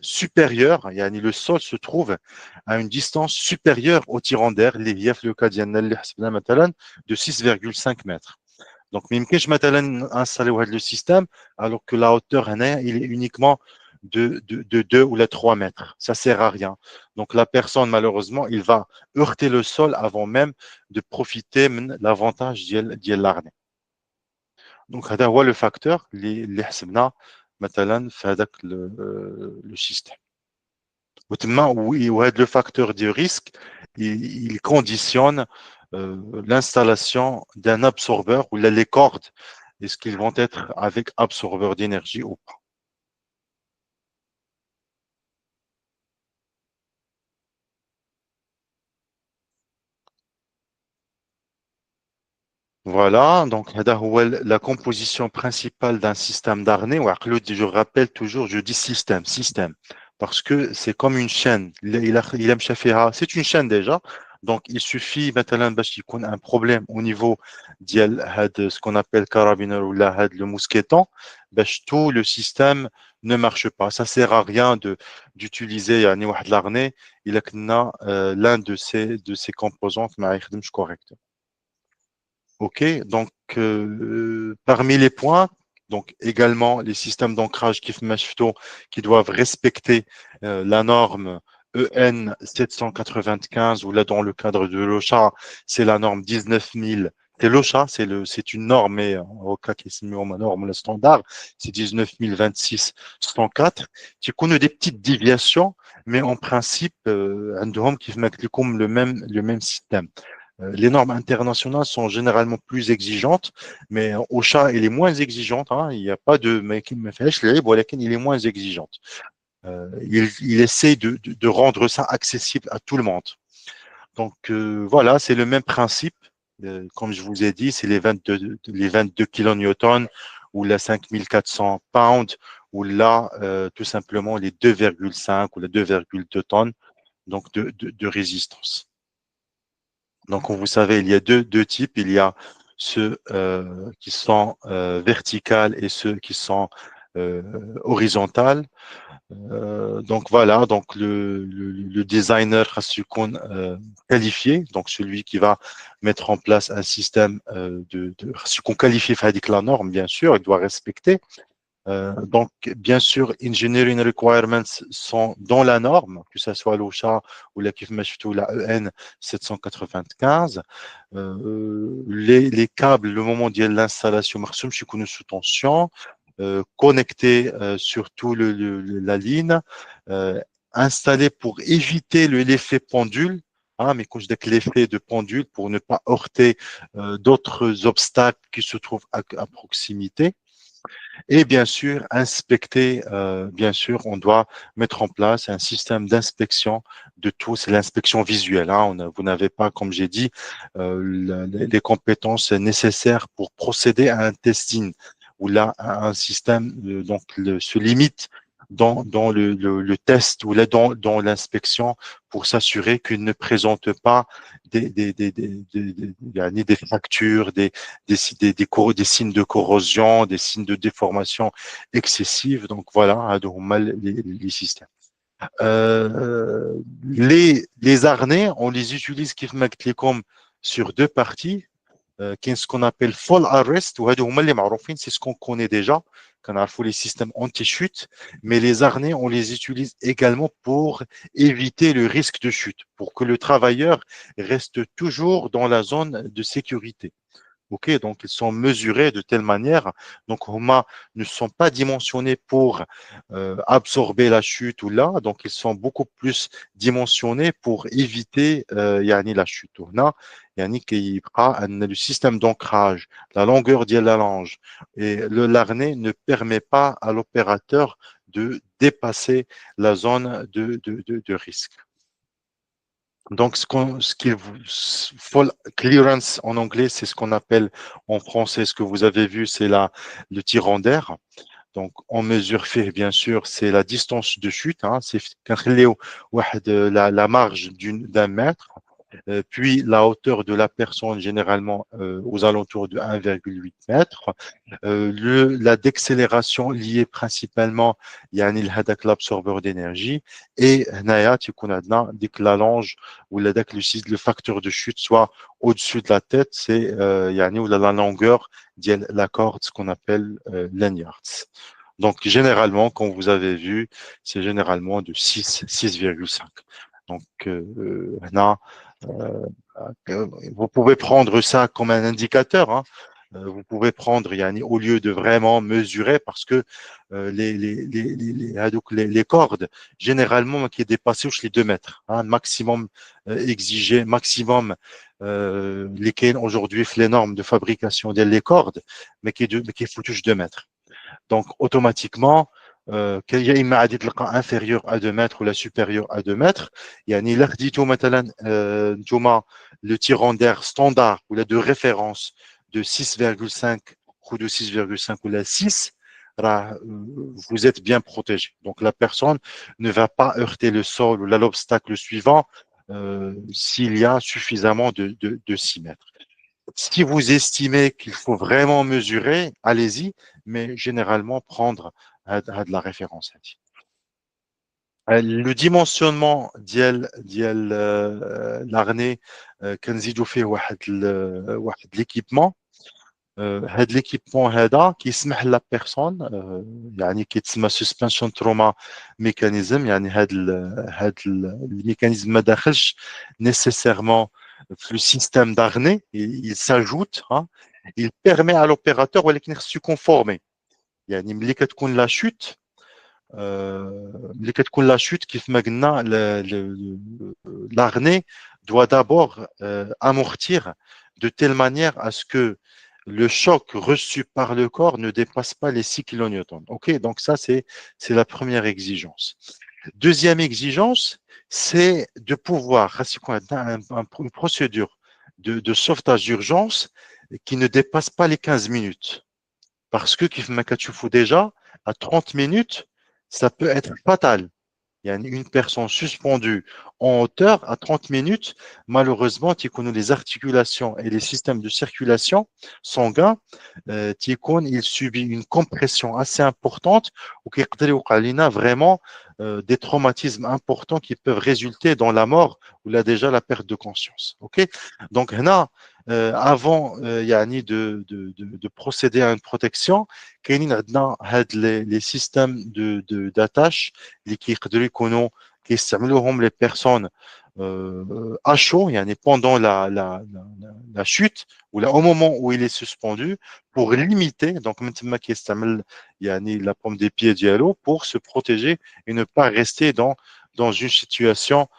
supérieur, le sol se trouve à une distance supérieure au tirant d'air, le cas de 6,5 mètres. Donc, je vais installer le système alors que la hauteur il est uniquement de 2 ou 3 mètres. Ça ne sert à rien. Donc, la personne, malheureusement, il va heurter le sol avant même de profiter de l'avantage de l'arnais. Donc, c'est le facteur اللي حسبنا مثلا في هذاك le système. Le facteur de risque, il conditionne l'installation d'un absorbeur ou les cordes. Est-ce qu'ils vont être avec absorbeur d'énergie ou pas? Voilà, donc la composition principale d'un système d'harnais. Je rappelle toujours, je dis système, parce que c'est comme une chaîne. C'est une chaîne déjà. Donc, il suffit مثلا باش يكون un problème au niveau ديال هاد ce qu'on appelle carabiner ou là هاد le mousqueton باش tout le système ne marche pas. Ça sert à rien d'utiliser يعني واحد l'arnais إلا كنا l'un de ces composantes ما يخدمش correctement. OK, donc parmi les points, donc également les systèmes d'ancrage qui doivent respecter la norme EN 795 ou là dans le cadre de l'OSHA, c'est la norme 19000. C'est l'OSHA, c'est une norme, mais au cas qui est mis en norme, le standard, c'est 19026 104. Tu connais des petites déviations, mais en principe, un homme qui fait comme le même système. Les normes internationales sont généralement plus exigeantes, mais OSHA, elle est moins exigeante. Hein. Il n'y a pas de mec qui me fait il est moins exigeante. Il essaie de rendre ça accessible à tout le monde. Donc voilà, c'est le même principe. Comme je vous ai dit, c'est les 22 kilonewtons ou la 5400 pounds ou là, tout simplement, les 2,5 ou les 2,2 tonnes donc de résistance. Donc, vous savez, il y a deux types. Il y a ceux qui sont verticales et ceux qui sont horizontales. Donc, voilà. Donc, le designer qualifié, donc celui qui va mettre en place un système qu'on qualifie avec la norme, bien sûr, il doit respecter. Donc, bien sûr, engineering requirements sont dans la norme, que ce soit l'OSHA ou la ou la EN 795. Les câbles, le moment de l'installation, je suis connu sous tension, connectés sur tout la ligne, installés pour éviter l'effet pendule. Hein, mais quand je dis que l'effet de pendule, pour ne pas heurter d'autres obstacles qui se trouvent à proximité. Et bien sûr, inspecter, bien sûr, on doit mettre en place un système d'inspection de tout. C'est l'inspection visuelle. Hein. Vous n'avez pas, comme j'ai dit, les compétences nécessaires pour procéder à un testing, où là, un système se limite dans le test ou là dans l'inspection pour s'assurer qu'il ne présente pas des fractures, des signes de corrosion, des signes de déformation excessive. Donc voilà, les systèmes. Les harnais, on les utilise comme sur deux parties. Ce qu'on appelle fall arrest, c'est ce qu'on connaît déjà, qu'on a les systèmes anti-chute, mais les harnais, on les utilise également pour éviter le risque de chute, pour que le travailleur reste toujours dans la zone de sécurité. OK, donc ils sont mesurés de telle manière, donc Homa ne sont pas dimensionnés pour absorber la chute ou là, donc ils sont beaucoup plus dimensionnés pour éviter la chute. Hona, le système d'ancrage, la longueur de la longe et le harnais ne permet pas à l'opérateur de dépasser la zone de risque. Donc, fall clearance en anglais, c'est ce qu'on appelle en français, ce que vous avez vu, c'est le tirant d'air. Donc, on mesure, bien sûr, c'est la distance de chute, hein, c'est la marge d'un mètre. Puis la hauteur de la personne généralement aux alentours de 1,8 mètres. La décélération liée principalement à l'absorbeur d'énergie et dès que la longe ou le facteur de chute soit au-dessus de la tête, c'est la longueur de la corde, ce qu'on appelle lanyards. Donc généralement, comme vous avez vu, c'est généralement de 6,5. Donc vous pouvez prendre ça comme un indicateur. Hein. Vous pouvez prendre, au lieu de vraiment mesurer, parce que les cordes, généralement, qui dépassent les 2 mètres, hein, maximum exigé, maximum lesquels aujourd'hui les normes de fabrication des cordes, mais qui foutent 2 mètres. Donc, automatiquement, qu'il y a une inférieure à 2 mètres ou la supérieure à 2 mètres, le tirant d'air standard ou la de référence de 6,5 ou de 6,5 ou la 6, vous êtes bien protégé. Donc, la personne ne va pas heurter le sol ou l'obstacle suivant s'il y a suffisamment de 6 mètres. Si vous estimez qu'il faut vraiment mesurer, allez-y, mais généralement prendre de la référence. Le dimensionnement ديال l'arnais كنزيدوا فيه واحد l'équipement. هذا l'équipement هذا كيسمح لا بيرسون يعني كيتسمى suspension trauma mécanisme يعني هذا الميكانيزم ما داخلش nécessairement في le système d'arnais, il s'ajoute, hein, il permet à l'opérateur ولكن خصو conformer يعني ملي كتكون لا chute ملي كتكون لا chute كيف ما قلنا l'arnais doit d'abord amortir de telle manière à ce que le choc reçu par le corps ne dépasse pas les 6 kN. OK, donc ça, c'est la première exigence. Deuxième exigence, c'est de pouvoir, une procédure de sauvetage d'urgence qui ne dépasse pas les 15 minutes. Parce que, déjà, à 30 minutes, ça peut être fatal. Il y a une personne suspendue en hauteur à 30 minutes. Malheureusement, les articulations et les systèmes de circulation sanguin, il subit une compression assez importante ou qui a vraiment des traumatismes importants qui peuvent résulter dans la mort ou là déjà la perte de conscience. Ok. Donc là, avant de procéder à une protection, les systèmes d'attache qui يستعملوهم les personnes à chaud, pendant la chute ou là, au moment où il est suspendu pour limiter, donc maintenant qui يستعمل la paume des pieds dialo pour se protéger et ne pas rester dans une situation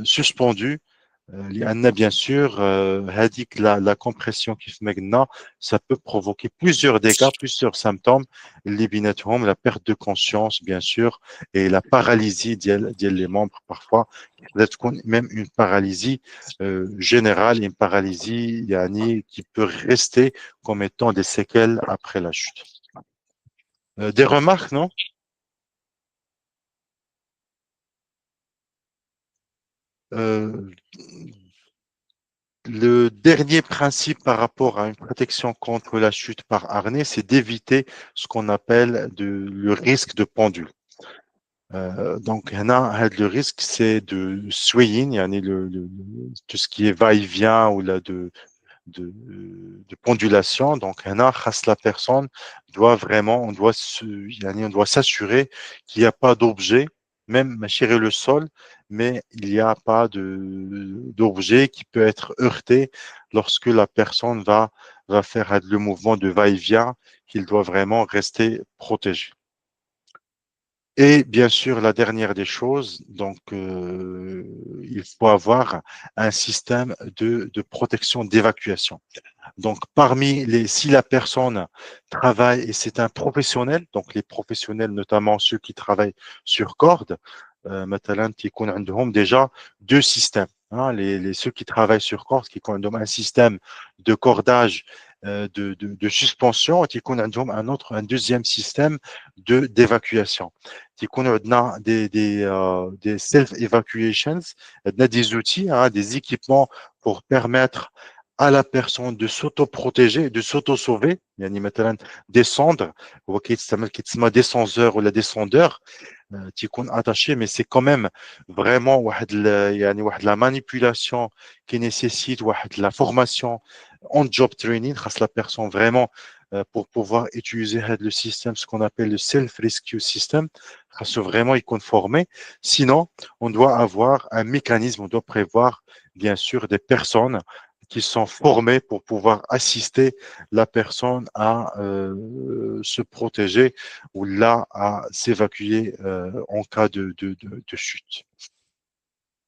suspendue. Bien sûr, la compression qui fait maintenant, ça peut provoquer plusieurs dégâts, plusieurs symptômes, la perte de conscience, bien sûr, et la paralysie des membres parfois, même une paralysie générale, une paralysie qui peut rester comme étant des séquelles après la chute. Des remarques, non? Le dernier principe par rapport à une protection contre la chute par harnais, c'est d'éviter ce qu'on appelle le risque de pendule. Donc, le risque, c'est de swaying, tout ce qui est va-et-vient ou de pendulation. Donc, la personne doit vraiment, on doit s'assurer qu'il n'y a pas d'objet, même chérir le sol, mais il n'y a pas d'objet qui peut être heurté lorsque la personne va faire le mouvement de va-et-vient, qu'il doit vraiment rester protégé. Et bien sûr, la dernière des choses, donc il faut avoir un système de protection d'évacuation. Donc, si la personne travaille et c'est un professionnel, donc les professionnels, notamment ceux qui travaillent sur corde, مثلا تيكون عندهم déjà deux systèmes. Hein, ceux qui travaillent sur corde, qui ont un système de cordage de suspension, et qui ont un deuxième système d'évacuation. Qui ont des self-evacuations, des outils, hein, des équipements pour permettre à la personne de s'auto-protéger, de s'auto-sauver, descendre, ou descendeur ou la descendeur, attaché, mais c'est quand même vraiment la manipulation qui nécessite de la formation en job training, la personne vraiment pour pouvoir utiliser le système, ce qu'on appelle le self-rescue system, vraiment y conformer. Sinon, on doit avoir un mécanisme, on doit prévoir bien sûr des personnes qui sont formés pour pouvoir assister la personne à se protéger ou là à s'évacuer en cas de chute.